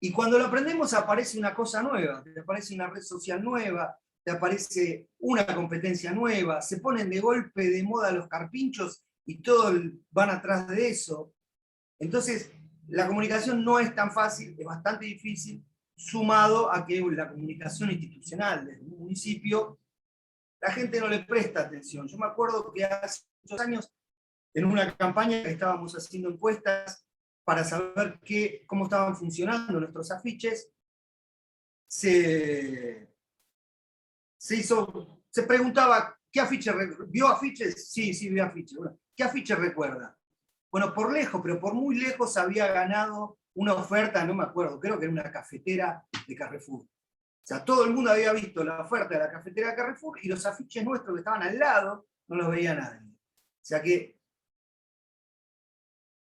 Y cuando lo aprendemos aparece una cosa nueva, te aparece una red social nueva, te aparece una competencia nueva, se ponen de golpe de moda los carpinchos y todos van atrás de eso. Entonces, la comunicación no es tan fácil, es bastante difícil, sumado a que la comunicación institucional desde un municipio, la gente no le presta atención. Yo me acuerdo que hace muchos años, en una campaña que estábamos haciendo encuestas para saber cómo estaban funcionando nuestros afiches, se preguntaba, ¿qué afiche vio afiches? Sí, vi afiches. Bueno, ¿qué afiche recuerda? Bueno, por lejos, pero por muy lejos había ganado una oferta, no me acuerdo, creo que era una cafetera de Carrefour. O sea, todo el mundo había visto la oferta de la cafetera de Carrefour y los afiches nuestros que estaban al lado no los veía nadie. O sea que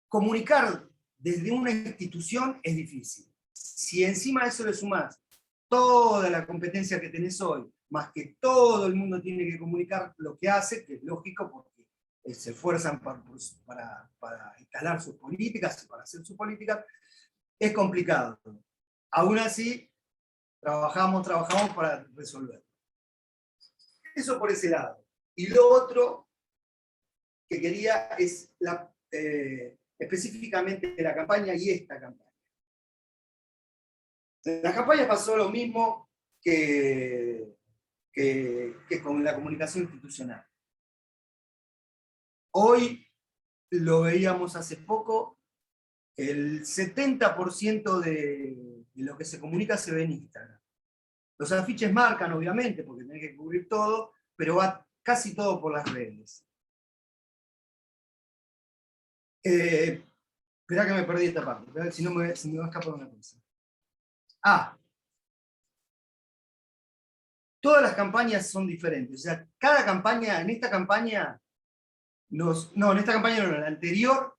comunicar desde una institución es difícil. Si encima a eso le sumás toda la competencia que tenés hoy, más que todo el mundo tiene que comunicar lo que hace, que es lógico porque se esfuerzan para instalar sus políticas y para hacer sus políticas, es complicado. Aún así, trabajamos para resolver. Eso por ese lado. Y lo otro que quería es específicamente la campaña y esta campaña. En la campaña pasó lo mismo que con la comunicación institucional. Hoy, lo veíamos hace poco, el 70% de lo que se comunica se ve en Instagram. Los afiches marcan, obviamente, porque tenés que cubrir todo, pero va casi todo por las redes. Esperá que me perdí esta parte, si no me va a escapar una cosa. Todas las campañas son diferentes. O sea, cada campaña, en esta campaña no, en la anterior,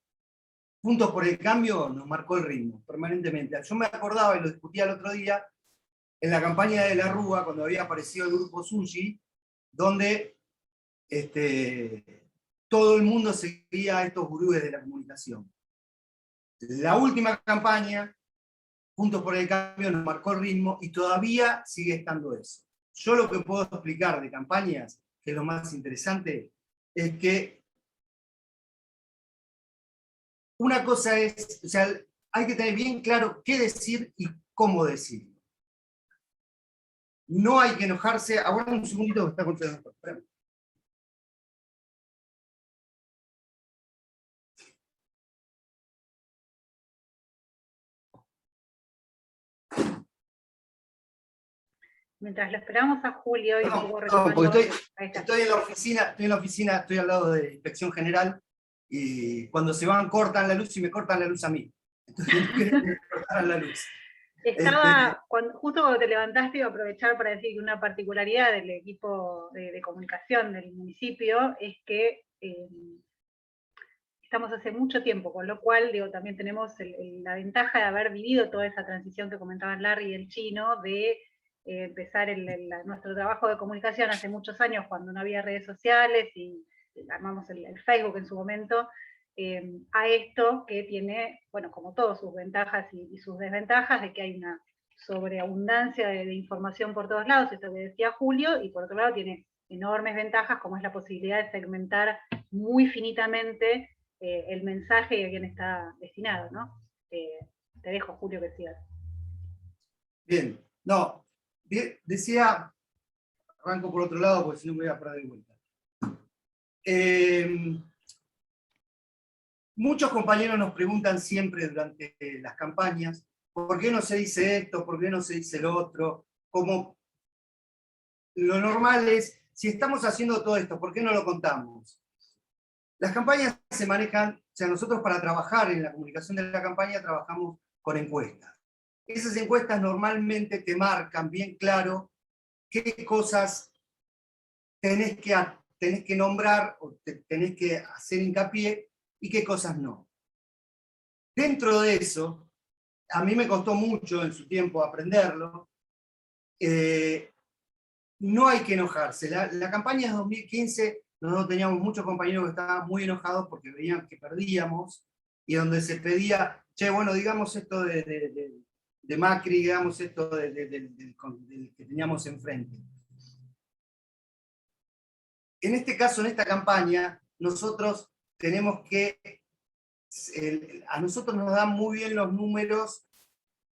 Juntos por el Cambio nos marcó el ritmo, permanentemente. Yo me acordaba, y lo discutía el otro día, en la campaña de la Rúa, cuando había aparecido el grupo Sushi, donde todo el mundo seguía a estos gurúes de la comunicación. La última campaña, Juntos por el Cambio, nos marcó el ritmo y todavía sigue estando eso. Yo lo que puedo explicar de campañas, que es lo más interesante, es que una cosa es, o sea, hay que tener bien claro qué decir y cómo decirlo. No hay que enojarse. Aguarda un segundito que está controlando. Espérame. Mientras lo esperamos a Julio y porque estoy en la oficina, estoy al lado de Inspección General, y cuando se van cortan la luz y me cortan la luz a mí. Entonces me cortaran la luz. Justo cuando te levantaste, iba a aprovechar para decir que una particularidad del equipo de comunicación del municipio es que estamos hace mucho tiempo, con lo cual también tenemos la ventaja de haber vivido toda esa transición que comentaban Larry y el Chino, de empezar nuestro trabajo de comunicación hace muchos años, cuando no había redes sociales, y armamos el Facebook en su momento, a esto que tiene, bueno, como todos, sus ventajas y sus desventajas, de que hay una sobreabundancia de información por todos lados, esto que decía Julio, y por otro lado tiene enormes ventajas, como es la posibilidad de segmentar muy finitamente el mensaje y a quién está destinado, ¿no? Te dejo, Julio, que sigas. Bien, no, decía, arranco por otro lado, porque si no me voy a perder de vuelta. Muchos compañeros nos preguntan siempre durante las campañas, ¿por qué no se dice esto? ¿Por qué no se dice lo otro? Como lo normal es, si estamos haciendo todo esto, ¿por qué no lo contamos? Las campañas se manejan, o sea, nosotros para trabajar en la comunicación de la campaña trabajamos con encuestas. Esas encuestas normalmente te marcan bien claro qué cosas tenés que nombrar o tenés que hacer hincapié y qué cosas no. Dentro de eso, a mí me costó mucho en su tiempo aprenderlo, no hay que enojarse. La campaña de 2015, nosotros teníamos muchos compañeros que estaban muy enojados porque veían que perdíamos, y donde se pedía, che, bueno, digamos esto de Macri, digamos esto del que teníamos enfrente. En este caso, en esta campaña, nosotros tenemos que, a nosotros nos dan muy bien los números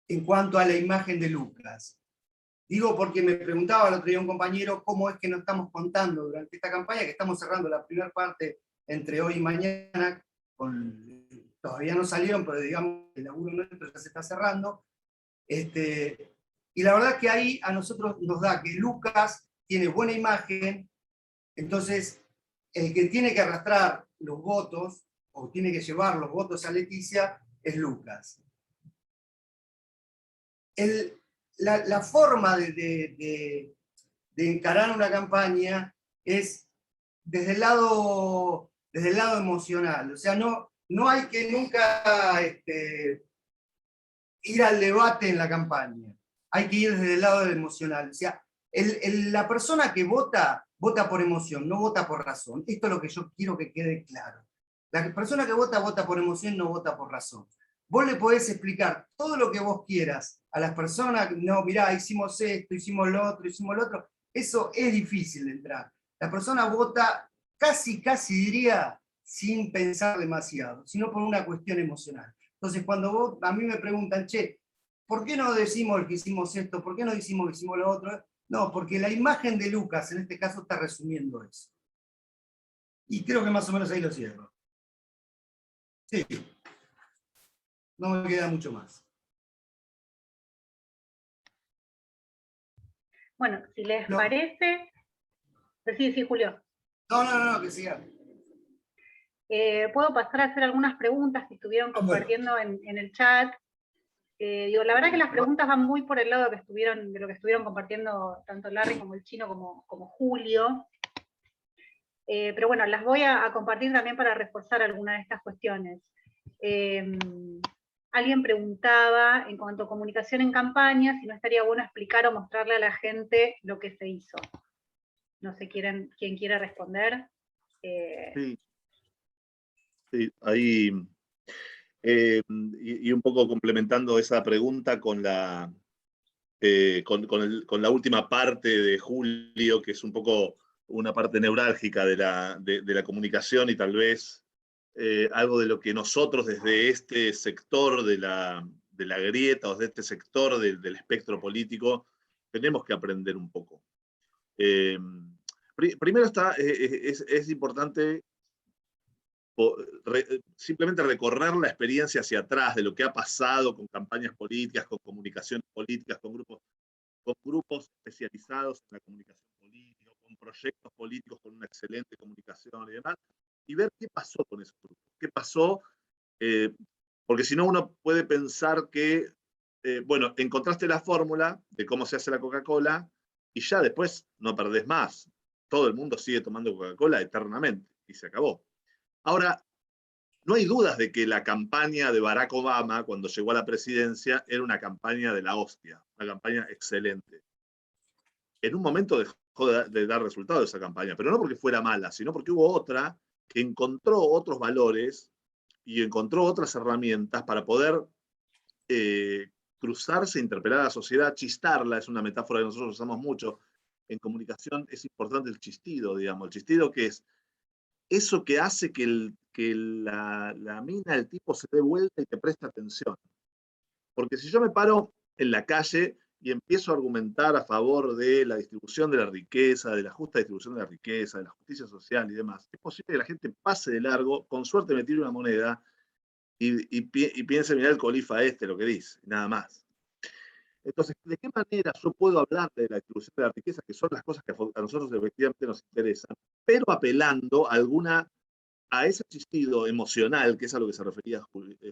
en cuanto a la imagen de Lucas. Digo porque me preguntaba el otro día un compañero cómo es que nos estamos contando durante esta campaña, que estamos cerrando la primera parte entre hoy y mañana, todavía no salieron, pero digamos el laburo nuestro ya se está cerrando. Y la verdad que ahí a nosotros nos da que Lucas tiene buena imagen, entonces el que tiene que arrastrar los votos, o tiene que llevar los votos a Leticia, es Lucas. La forma de encarar una campaña es desde el lado emocional. O sea, no hay que nunca ir al debate en la campaña. Hay que ir desde el lado emocional. O sea, la persona que vota por emoción, no vota por razón. Esto es lo que yo quiero que quede claro. La persona que vota por emoción, no vota por razón. Vos le podés explicar todo lo que vos quieras a las personas, no, mirá, hicimos esto, hicimos lo otro, eso es difícil de entrar. La persona vota casi diría, sin pensar demasiado, sino por una cuestión emocional. Entonces, cuando a mí me preguntan, che, ¿por qué no decimos que hicimos esto? ¿Por qué no decimos que hicimos lo otro? No, porque la imagen de Lucas, en este caso, está resumiendo eso. Y creo que más o menos ahí lo cierro. Sí. No me queda mucho más. Bueno, si les parece... Sí, Julio. No, que siga. Puedo pasar a hacer algunas preguntas que estuvieron compartiendo en el chat. La verdad que las preguntas van muy por el lado de lo que estuvieron compartiendo tanto Larry como el Chino como Julio. Pero bueno, las voy a compartir también para reforzar algunas de estas cuestiones. Alguien preguntaba, en cuanto a comunicación en campaña, si no estaría bueno explicar o mostrarle a la gente lo que se hizo. No sé quién quiere responder. Sí, ahí, y un poco complementando esa pregunta con la última parte de Julio, que es un poco una parte neurálgica de la comunicación, y tal vez algo de lo que nosotros desde este sector de la grieta, o desde este sector del espectro político, tenemos que aprender un poco. Primero es importante simplemente recorrer la experiencia hacia atrás de lo que ha pasado con campañas políticas, con comunicaciones políticas, con grupos especializados en la comunicación política, con proyectos políticos con una excelente comunicación y demás, y ver qué pasó con esos grupos, qué pasó, porque si no uno puede pensar que, bueno, encontraste la fórmula de cómo se hace la Coca-Cola y ya después no perdés más. Todo el mundo sigue tomando Coca-Cola eternamente y se acabó. Ahora, no hay dudas de que la campaña de Barack Obama, cuando llegó a la presidencia, era una campaña de la hostia, una campaña excelente. En un momento dejó de dar resultados esa campaña, pero no porque fuera mala, sino porque hubo otra que encontró otros valores y encontró otras herramientas para poder cruzarse, interpelar a la sociedad, chistarla, es una metáfora que nosotros usamos mucho. En comunicación es importante el chistido, digamos. El chistido que es eso que hace que la mina, el tipo, se dé vuelta y te preste atención. Porque si yo me paro en la calle y empiezo a argumentar a favor de la distribución de la riqueza, de la justa distribución de la riqueza, de la justicia social y demás, es posible que la gente pase de largo, con suerte me tire una moneda y piense, mirá el colifa lo que dice, nada más. Entonces, ¿de qué manera yo puedo hablar de la distribución de la riqueza, que son las cosas que a nosotros efectivamente nos interesan, pero apelando a ese chistido emocional, que es a lo que se refería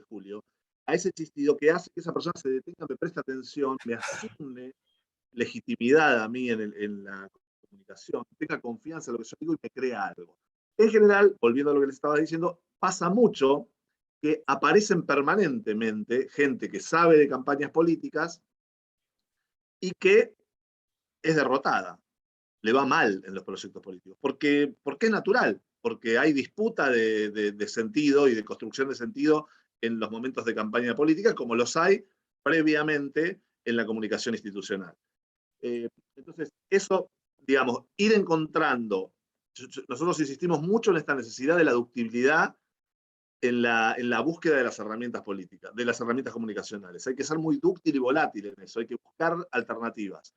Julio, a ese chistido que hace que esa persona se detenga, me preste atención, me asigne legitimidad a mí en la comunicación, tenga confianza en lo que yo digo y me crea algo. En general, volviendo a lo que les estaba diciendo, pasa mucho que aparecen permanentemente gente que sabe de campañas políticas y que es derrotada. le va mal en los proyectos políticos. Porque es natural, porque hay disputa de sentido y de construcción de sentido en los momentos de campaña política, como los hay previamente en la comunicación institucional. Entonces, eso, digamos, ir encontrando, nosotros insistimos mucho en esta necesidad de la ductibilidad en la búsqueda de las herramientas políticas, de las herramientas comunicacionales. Hay que ser muy dúctil y volátil en eso, hay que buscar alternativas.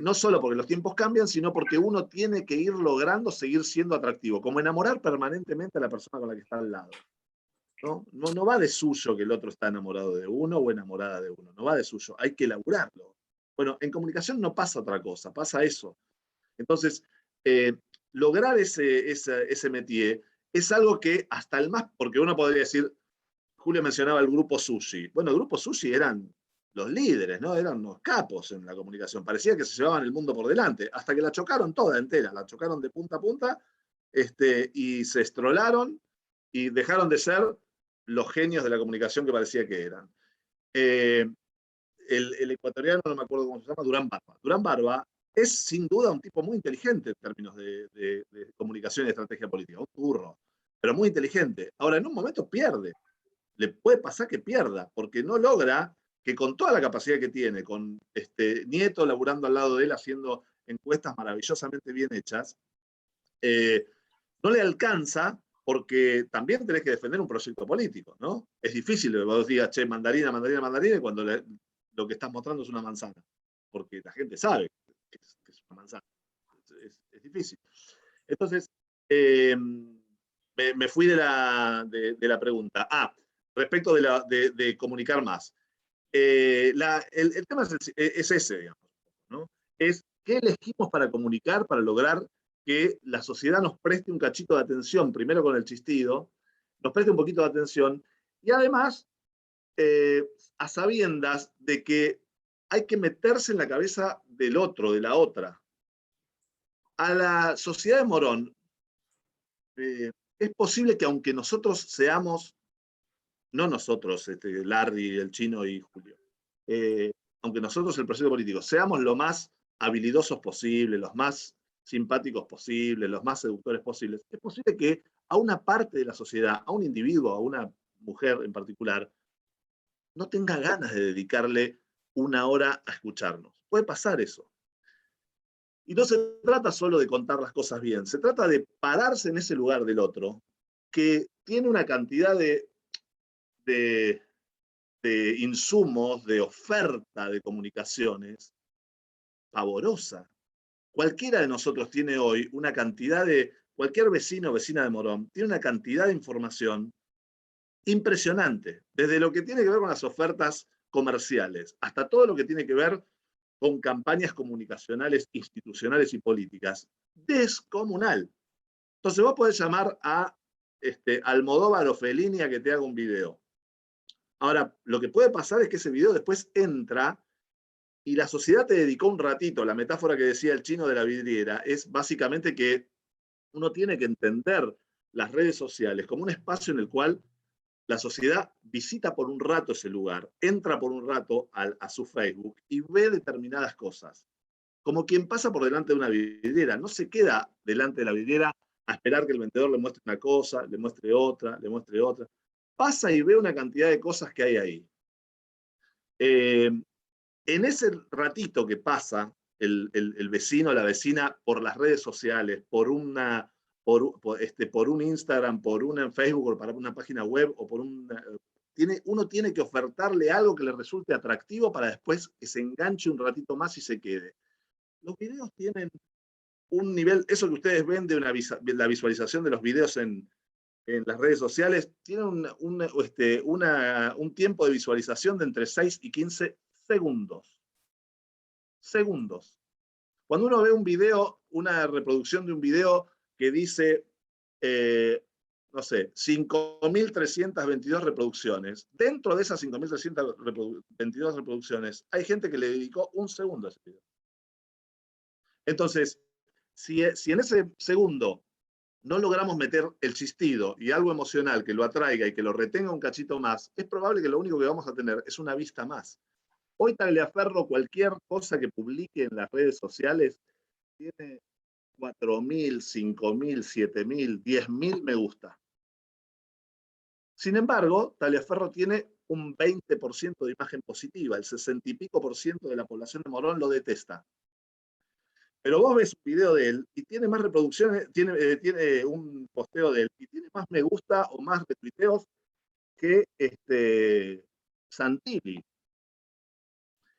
No solo porque los tiempos cambian, sino porque uno tiene que ir logrando seguir siendo atractivo, como enamorar permanentemente a la persona con la que está al lado. No va de suyo que el otro está enamorado de uno o enamorada de uno, no va de suyo, hay que elaborarlo. Bueno, en comunicación no pasa otra cosa, pasa eso. Entonces, lograr ese métier es algo que hasta el más, porque uno podría decir, Julio mencionaba el grupo Sushi. Bueno, el grupo Sushi eran los líderes, ¿no? Eran los capos en la comunicación. Parecía que se llevaban el mundo por delante, hasta que la chocaron toda entera, la chocaron de punta a punta, y se estrolaron y dejaron de ser los genios de la comunicación que parecía que eran. El ecuatoriano, no me acuerdo cómo se llama, Durán Barba. Durán Barba es sin duda un tipo muy inteligente en términos de comunicación y estrategia política, un burro, pero muy inteligente. Ahora, en un momento pierde. Le puede pasar que pierda, porque no logra que con toda la capacidad que tiene, con Nieto laburando al lado de él, haciendo encuestas maravillosamente bien hechas, no le alcanza porque también tenés que defender un proyecto político, ¿no? Es difícil que vos digas, che, mandarina, mandarina, mandarina, cuando lo que estás mostrando es una manzana, porque la gente sabe que es una manzana. Es difícil. Entonces, me fui de la pregunta. Respecto de comunicar más. El tema es ese, digamos, ¿no? Es qué elegimos para comunicar, para lograr que la sociedad nos preste un cachito de atención, primero con el chistido, nos preste un poquito de atención, y además, a sabiendas de que hay que meterse en la cabeza del otro, de la otra. A la sociedad de Morón, es posible que aunque nosotros seamos, no nosotros, Larry, el Chino y Julio, aunque nosotros el proceso político seamos lo más habilidosos posible, los más simpáticos posibles, los más seductores posibles, es posible que a una parte de la sociedad, a un individuo, a una mujer en particular, no tenga ganas de dedicarle una hora a escucharnos. Puede pasar eso. Y no se trata solo de contar las cosas bien, se trata de pararse en ese lugar del otro, que tiene una cantidad de insumos, de oferta de comunicaciones pavorosa. Cualquiera de nosotros tiene hoy una cantidad cualquier vecino o vecina de Morón, tiene una cantidad de información impresionante, desde lo que tiene que ver con las ofertas comerciales, hasta todo lo que tiene que ver con campañas comunicacionales, institucionales y políticas, descomunal. Entonces vos podés llamar a Almodóvar o Fellini a que te haga un video. Ahora, lo que puede pasar es que ese video después entra y la sociedad te dedicó un ratito. La metáfora que decía el Chino de la vidriera es básicamente que uno tiene que entender las redes sociales como un espacio en el cual la sociedad visita por un rato ese lugar, entra por un rato a su Facebook y ve determinadas cosas. Como quien pasa por delante de una vidriera, no se queda delante de la vidriera a esperar que el vendedor le muestre una cosa, le muestre otra, le muestre otra. Pasa y ve una cantidad de cosas que hay ahí. En ese ratito que pasa el vecino o la vecina por las redes sociales, por un Instagram, por un Facebook, o para una página web, o uno tiene que ofertarle algo que le resulte atractivo para después que se enganche un ratito más y se quede. Los videos tienen un nivel, eso que ustedes ven de la visualización de los videos en las redes sociales, tienen un tiempo de visualización de entre 6 y 15 segundos. Segundos. Cuando uno ve un video, una reproducción de un video que dice, no sé, 5.322 reproducciones, dentro de esas 5.322 reproducciones, hay gente que le dedicó un segundo a ese video. Entonces, si en ese segundo no logramos meter el chistido y algo emocional que lo atraiga y que lo retenga un cachito más, es probable que lo único que vamos a tener es una vista más. Hoy Tagliaferro, cualquier cosa que publique en las redes sociales, tiene 4.000, 5.000, 7.000, 10.000 me gusta. Sin embargo, Taliaferro tiene un 20% de imagen positiva, el 60 y pico % de la población de Morón lo detesta. Pero vos ves un video de él y tiene más reproducciones, tiene un posteo de él y tiene más me gusta o más retuiteos que Santilli.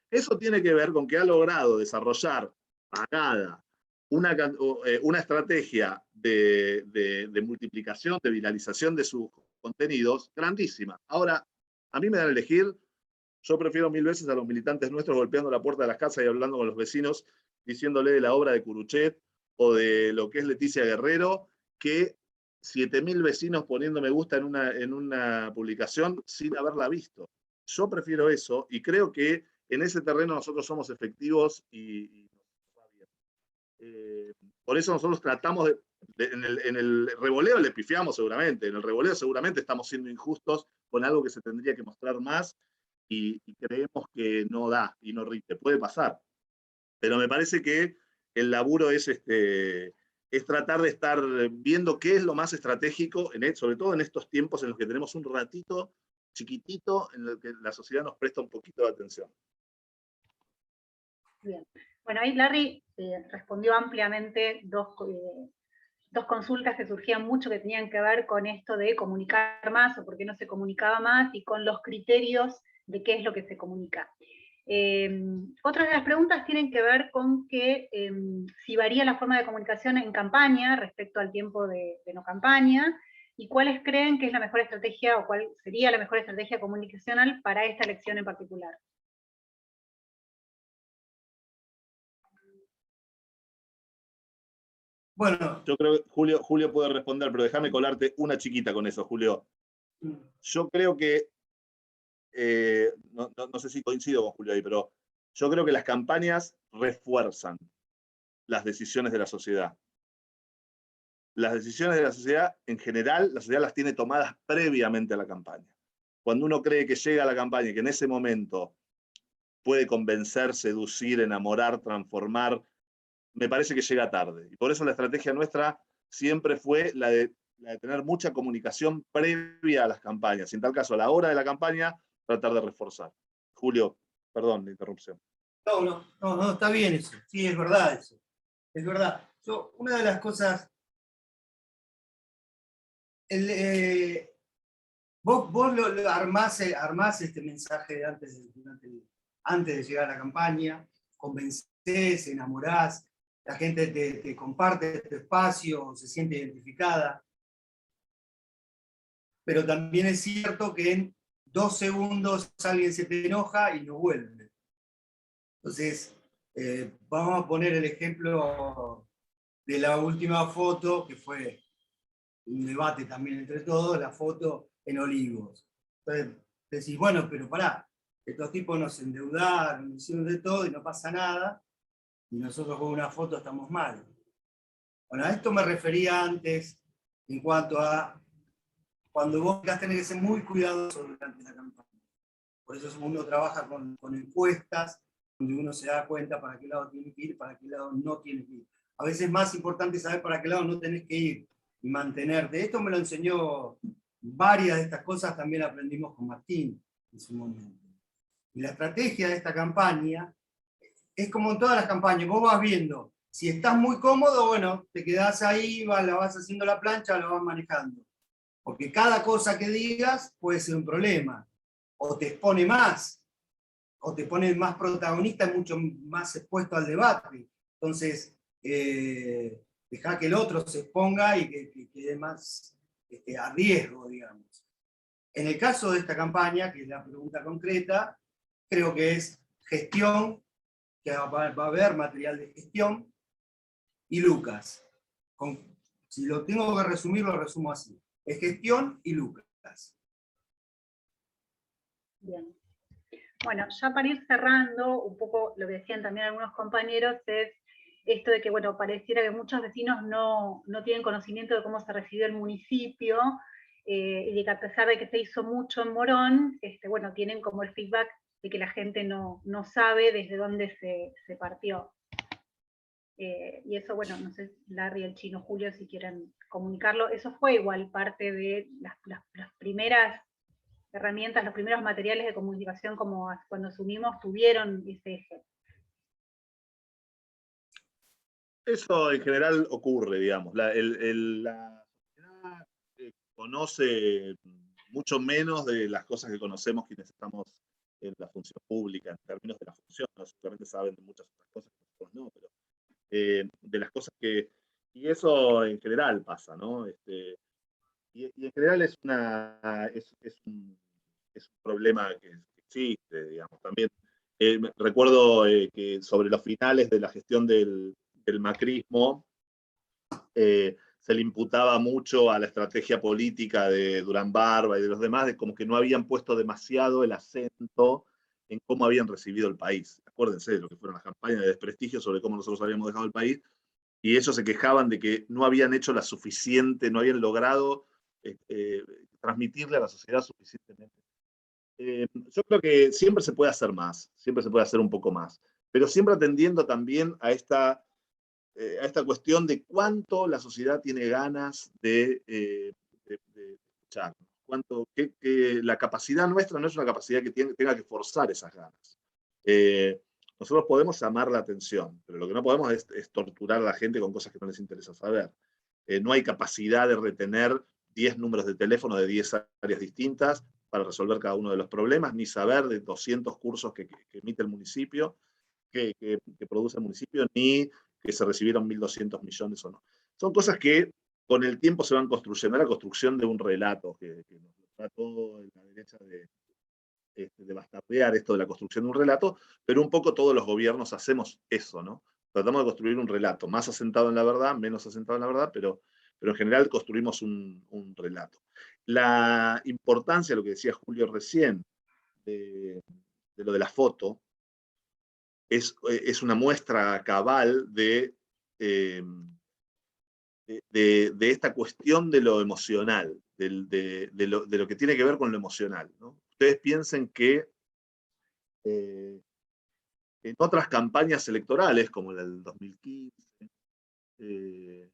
Eso tiene que ver con que ha logrado desarrollar pagada una estrategia de multiplicación, de viralización de sus contenidos grandísima. Ahora, a mí me dan a elegir, yo prefiero 1000 veces a los militantes nuestros golpeando la puerta de las casas y hablando con los vecinos, diciéndole de la obra de Curuchet o de lo que es Leticia Guerrero, que 7.000 vecinos poniendo me gusta en una publicación sin haberla visto. Yo prefiero eso y creo que en ese terreno nosotros somos efectivos y por eso nosotros tratamos en el revoleo le pifiamos seguramente, en el revoleo seguramente estamos siendo injustos con algo que se tendría que mostrar más y creemos que no da y no rinde. Puede pasar, pero me parece que el laburo es tratar de estar viendo qué es lo más estratégico, sobre todo en estos tiempos en los que tenemos un ratito chiquitito en el que la sociedad nos presta un poquito de atención. Bien. Bueno, ahí Larry respondió ampliamente dos consultas que surgían mucho que tenían que ver con esto de comunicar más o por qué no se comunicaba más y con los criterios de qué es lo que se comunica. Otras de las preguntas tienen que ver con que si varía la forma de comunicación en campaña respecto al tiempo de no campaña, y cuáles creen que es la mejor estrategia o cuál sería la mejor estrategia comunicacional para esta elección en particular. Bueno, yo creo que Julio puede responder, pero déjame colarte una chiquita con eso, Julio. Yo creo que, no sé si coincido con Julio ahí, pero yo creo que las campañas refuerzan las decisiones de la sociedad. Las decisiones de la sociedad, en general, la sociedad las tiene tomadas previamente a la campaña. Cuando uno cree que llega a la campaña y que en ese momento puede convencer, seducir, enamorar, transformar, me parece que llega tarde. Y por eso la estrategia nuestra siempre fue la de tener mucha comunicación previa a las campañas. Y en tal caso, a la hora de la campaña, tratar de reforzar. Julio, perdón la interrupción. No, está bien eso. Sí, es verdad eso. Es verdad. Una de las cosas... vos lo armás este mensaje antes de llegar a la campaña, convencés, enamorás, la gente te comparte este espacio, se siente identificada. Pero también es cierto que en 2 segundos alguien se te enoja y no vuelve. Entonces, vamos a poner el ejemplo de la última foto, que fue un debate también entre todos, la foto en Olivos. Entonces decís, bueno, pero pará, estos tipos nos endeudaron, hicieron de todo y no pasa nada, y nosotros con una foto estamos mal. Bueno, a esto me refería antes, en cuanto a cuando vos tenés que ser muy cuidadoso durante la campaña. Por eso uno trabaja con encuestas, donde uno se da cuenta para qué lado tiene que ir, para qué lado no tiene que ir. A veces es más importante saber para qué lado no tenés que ir y mantenerte. Esto me lo enseñó, varias de estas cosas también aprendimos con Martín en su momento. Y la estrategia de esta campaña es como en todas las campañas, vos vas viendo, si estás muy cómodo, bueno, te quedás ahí, la vas haciendo la plancha, la vas manejando. Porque cada cosa que digas puede ser un problema. O te expone más, o te pone más protagonista, mucho más expuesto al debate. Entonces, deja que el otro se exponga y que quede más a riesgo, digamos. En el caso de esta campaña, que es la pregunta concreta, creo que es gestión, que va a haber material de gestión, y Lucas. Si lo tengo que resumir, lo resumo así. Es gestión y Lucas. Bien. Bueno, ya para ir cerrando, un poco lo que decían también algunos compañeros, es esto de que, bueno, pareciera que muchos vecinos no tienen conocimiento de cómo se recibió el municipio, y de que a pesar de que se hizo mucho en Morón, bueno, tienen como el feedback de que la gente no sabe desde dónde se partió. Y eso, bueno, no sé, Larry, el Chino, Julio, si quieren comunicarlo, eso fue igual parte de las primeras herramientas, los primeros materiales de comunicación, como cuando asumimos, tuvieron ese eje. Eso en general ocurre, digamos. La sociedad conoce mucho menos de las cosas que conocemos quienes estamos en la función pública, en términos de la función, ¿no? Seguramente saben de muchas otras cosas que nosotros no, pero de las cosas que... Y eso en general pasa, ¿no? Y en general es un problema que existe, digamos. También recuerdo que sobre los finales de la gestión del macrismo, se le imputaba mucho a la estrategia política de Durán Barba y de los demás, de como que no habían puesto demasiado el acento en cómo habían recibido el país. Acuérdense de lo que fueron las campañas de desprestigio sobre cómo nosotros habíamos dejado el país, y ellos se quejaban de que no habían hecho la suficiente, no habían logrado transmitirle a la sociedad suficientemente. Yo creo que siempre se puede hacer más, siempre se puede hacer un poco más, pero siempre atendiendo también a esta cuestión de cuánto la sociedad tiene ganas de escuchar. Que la capacidad nuestra no es una capacidad que tenga que forzar esas ganas. Nosotros podemos llamar la atención, pero lo que no podemos es torturar a la gente con cosas que no les interesa saber. No hay capacidad de retener 10 números de teléfono de 10 áreas distintas para resolver cada uno de los problemas, ni saber de 200 cursos que emite el municipio, que produce el municipio, ni que se recibieron 1.200 millones o no. Son cosas que con el tiempo se van construyendo. La construcción de un relato, que nos da todo en la derecha de bastardear esto de la construcción de un relato, pero un poco todos los gobiernos hacemos eso, ¿no? Tratamos de construir un relato, más asentado en la verdad, menos asentado en la verdad, pero en general construimos un relato. La importancia, lo que decía Julio recién, de lo de la foto, es una muestra cabal de esta cuestión de lo emocional, de lo que tiene que ver con lo emocional, ¿no? Ustedes piensen que en otras campañas electorales, como la del 2015,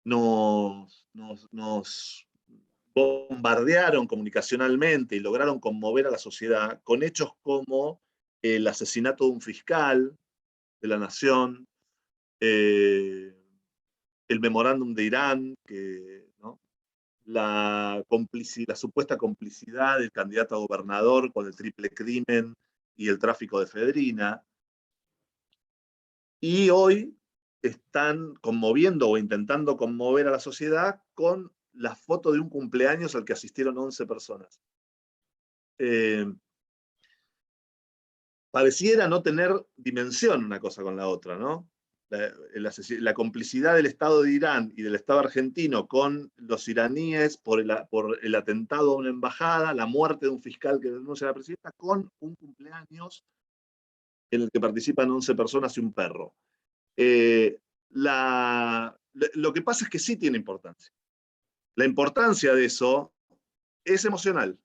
nos bombardearon comunicacionalmente y lograron conmover a la sociedad con hechos como el asesinato de un fiscal de la nación, el memorándum de Irán, ¿no? La supuesta complicidad del candidato a gobernador con el triple crimen y el tráfico de efedrina. Y hoy están conmoviendo o intentando conmover a la sociedad con la foto de un cumpleaños al que asistieron 11 personas. Pareciera no tener dimensión una cosa con la otra, ¿no? La complicidad del Estado de Irán y del Estado argentino con los iraníes por el atentado a una embajada, la muerte de un fiscal que denuncia a la presidenta, con un cumpleaños en el que participan 11 personas y un perro. Lo que pasa es que sí tiene importancia. La importancia de eso es emocional.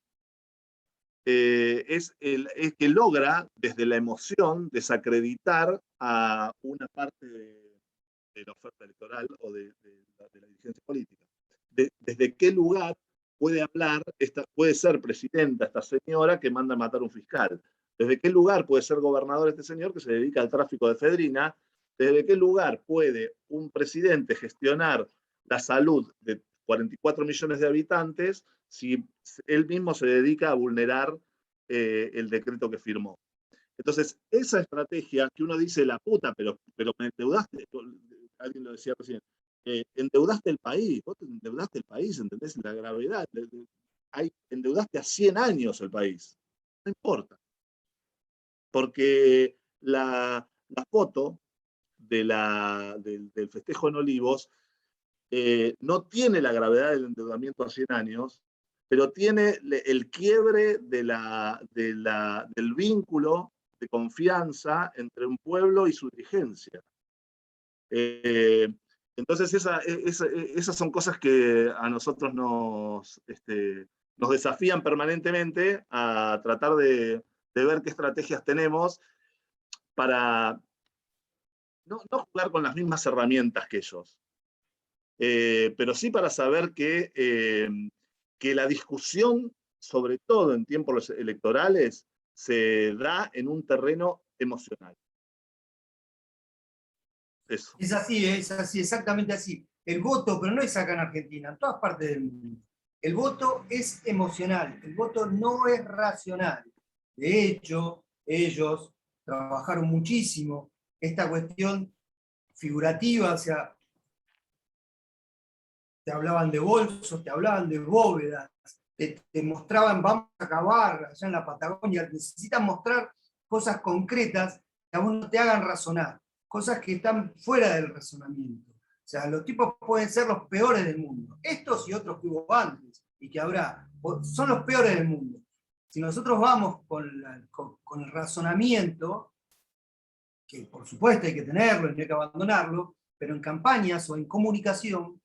Es que logra, desde la emoción, desacreditar a una parte de la oferta electoral o de la dirigencia política. ¿Desde qué lugar puede hablar, puede ser presidenta esta señora que manda a matar a un fiscal? ¿Desde qué lugar puede ser gobernador este señor que se dedica al tráfico de efedrina? ¿Desde qué lugar puede un presidente gestionar la salud de 44 millones de habitantes si él mismo se dedica a vulnerar el decreto que firmó? Entonces, esa estrategia que uno dice, la puta, pero me endeudaste, alguien lo decía recién, endeudaste el país, vos te endeudaste el país, ¿entendés? La gravedad, endeudaste a 100 años el país, no importa, porque la foto del festejo en Olivos no tiene la gravedad del endeudamiento a 100 años, pero tiene el quiebre del vínculo de confianza entre un pueblo y su dirigencia. Entonces esas son cosas que a nosotros nos desafían permanentemente a tratar de ver qué estrategias tenemos para no jugar con las mismas herramientas que ellos, pero sí para saber que la discusión, sobre todo en tiempos electorales, se da en un terreno emocional. Eso. Es así, exactamente así. El voto, pero no es acá en Argentina, en todas partes del mundo. El voto es emocional, el voto no es racional. De hecho, ellos trabajaron muchísimo esta cuestión figurativa, o sea, te hablaban de bolsos, te hablaban de bóvedas, te mostraban, vamos a acabar allá en la Patagonia, necesitan mostrar cosas concretas que a vos no te hagan razonar, cosas que están fuera del razonamiento. O sea, los tipos pueden ser los peores del mundo. Estos y otros que hubo antes y que habrá, son los peores del mundo. Si nosotros vamos con el razonamiento, que por supuesto hay que tenerlo y no hay que abandonarlo, pero en campañas o en comunicación,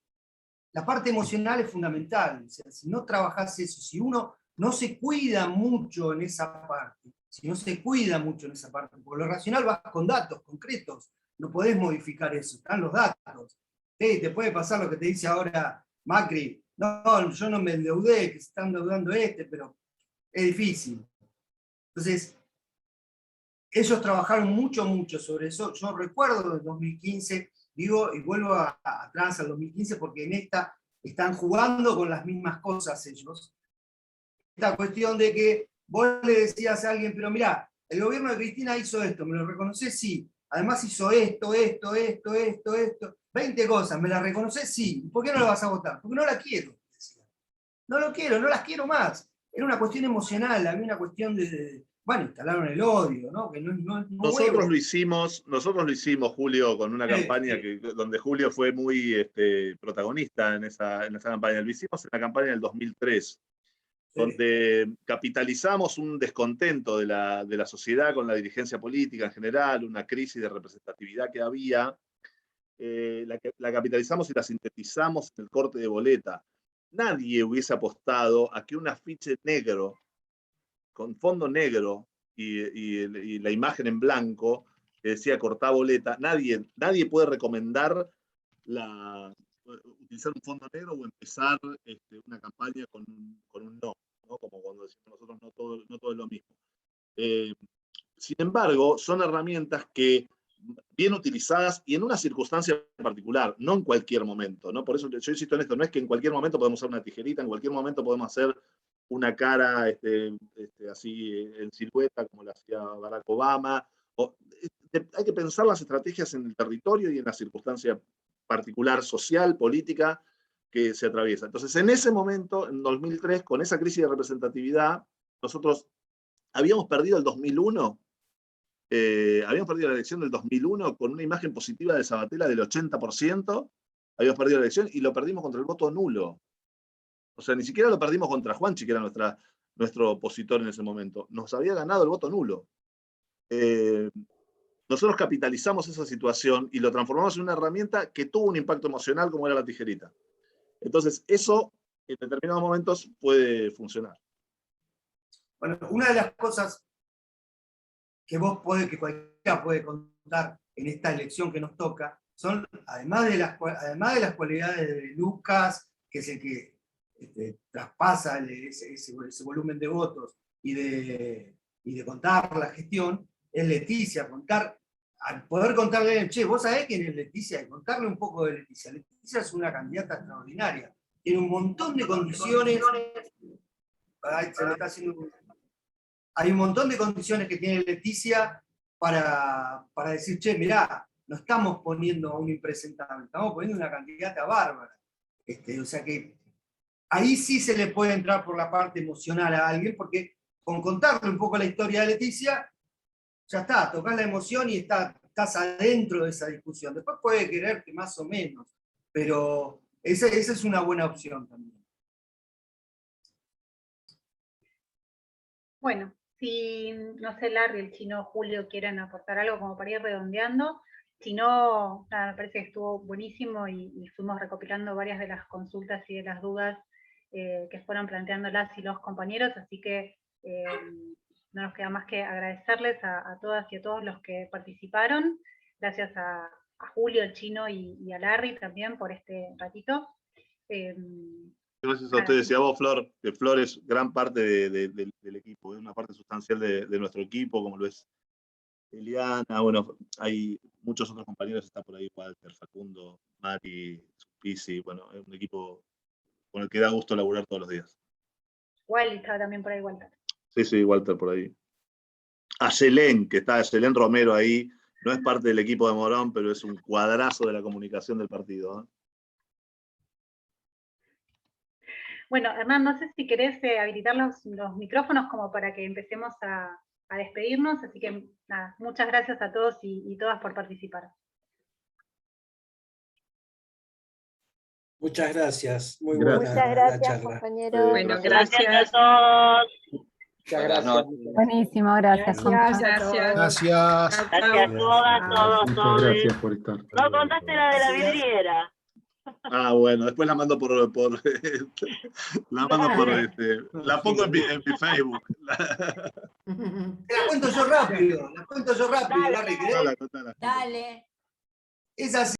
la parte emocional es fundamental. O sea, si no trabajas eso, si uno no se cuida mucho en esa parte, porque lo racional va con datos concretos, no podés modificar eso, están los datos. Te puede pasar lo que te dice ahora Macri, no, yo no me endeudé, que se está endeudando pero es difícil. Entonces, ellos trabajaron mucho sobre eso. Yo recuerdo en 2015, digo, y vuelvo atrás al 2015, porque en esta están jugando con las mismas cosas ellos. Esta cuestión de que vos le decías a alguien, pero mirá, el gobierno de Cristina hizo esto, ¿me lo reconoces? Sí. Además hizo esto, 20 cosas, ¿me las reconoces? Sí. ¿Por qué no la vas a votar? Porque no la quiero. No lo quiero, no las quiero más. Era una cuestión emocional, había una cuestión bueno, instalaron el odio, ¿no? Que nosotros lo hicimos, Julio, con una campaña donde Julio fue muy protagonista en esa campaña. Lo hicimos en la campaña del 2003, donde capitalizamos un descontento de la sociedad con la dirigencia política en general, una crisis de representatividad que había. La capitalizamos y la sintetizamos en el corte de boleta. Nadie hubiese apostado a que un afiche negro, con fondo negro y la imagen en blanco, que decía cortá boleta, nadie puede recomendar utilizar un fondo negro o empezar una campaña con un no, como cuando decimos nosotros no todo es lo mismo. Sin embargo, son herramientas que, bien utilizadas y en una circunstancia particular, no en cualquier momento, ¿no? Por eso yo insisto en esto, no es que en cualquier momento podemos hacer una tijerita, en cualquier momento podemos hacer una cara así en silueta, como la hacía Barack Obama. Hay que pensar las estrategias en el territorio y en la circunstancia particular, social, política, que se atraviesa. Entonces, en ese momento, en 2003, con esa crisis de representatividad, nosotros habíamos perdido el 2001, habíamos perdido la elección del 2001 con una imagen positiva de Sabatella del 80%, habíamos perdido la elección y lo perdimos contra el voto nulo. O sea, ni siquiera lo perdimos contra Juanchi, que era nuestro opositor en ese momento. Nos había ganado el voto nulo. Nosotros capitalizamos esa situación y lo transformamos en una herramienta que tuvo un impacto emocional como era la tijerita. Entonces, eso en determinados momentos puede funcionar. Bueno, una de las cosas que cualquiera puede contar en esta elección que nos toca, son, además de las cualidades de Lucas, que es el que traspasa ese volumen de votos y de contar la gestión, es Leticia, al poder contarle, che, vos sabés quién es Leticia, y contarle un poco de Leticia. Leticia es una candidata extraordinaria, tiene un montón de condiciones. Hay un montón de condiciones que tiene Leticia para decir, che, mirá, no estamos poniendo a un impresentable, estamos poniendo una candidata bárbara. O sea que ahí sí se le puede entrar por la parte emocional a alguien, porque con contarle un poco la historia de Leticia, ya está, tocás la emoción y estás adentro de esa discusión. Después puede quererte más o menos, pero esa es una buena opción también. Bueno, si, no sé, Larry, el Chino, Julio, quieren aportar algo como para ir redondeando. Si no, nada, me parece que estuvo buenísimo y fuimos recopilando varias de las consultas y de las dudas que fueron planteando las y los compañeros, así que no nos queda más que agradecerles a todas y a todos los que participaron. Gracias a Julio, el Chino y a Larry también por este ratito. Gracias a ustedes y a vos, Flor, que Flor es gran parte del equipo, es una parte sustancial de nuestro equipo, como lo es Eliana, bueno, hay muchos otros compañeros, está por ahí Walter, Facundo, Mari, Pisi, bueno, es un equipo con el que da gusto laburar todos los días. Wally estaba también por ahí, Walter. Sí, Walter por ahí. A Yelén, que está Yelén Romero ahí, no es parte del equipo de Morón, pero es un cuadrazo de la comunicación del partido, ¿eh? Bueno, Hernán, no sé si querés habilitar los micrófonos como para que empecemos a despedirnos, así que nada, muchas gracias a todos y todas por participar. Muchas gracias, muy Gracias. buena Muchas la gracias, charla. compañeros. Bueno, Gracias gracias. a todos. Muchas gracias. Buenísimo, gracias, Juanpa. Gracias. Gracias. Chao, chao. Gracias a todas, todos, Muchas todos. gracias por estar. No contaste la de la vidriera. Ah, bueno, después la mando la mando la pongo en mi Facebook. La cuento yo rápido, Dale. Larry, ¿querés? Contala. Dale. Es así.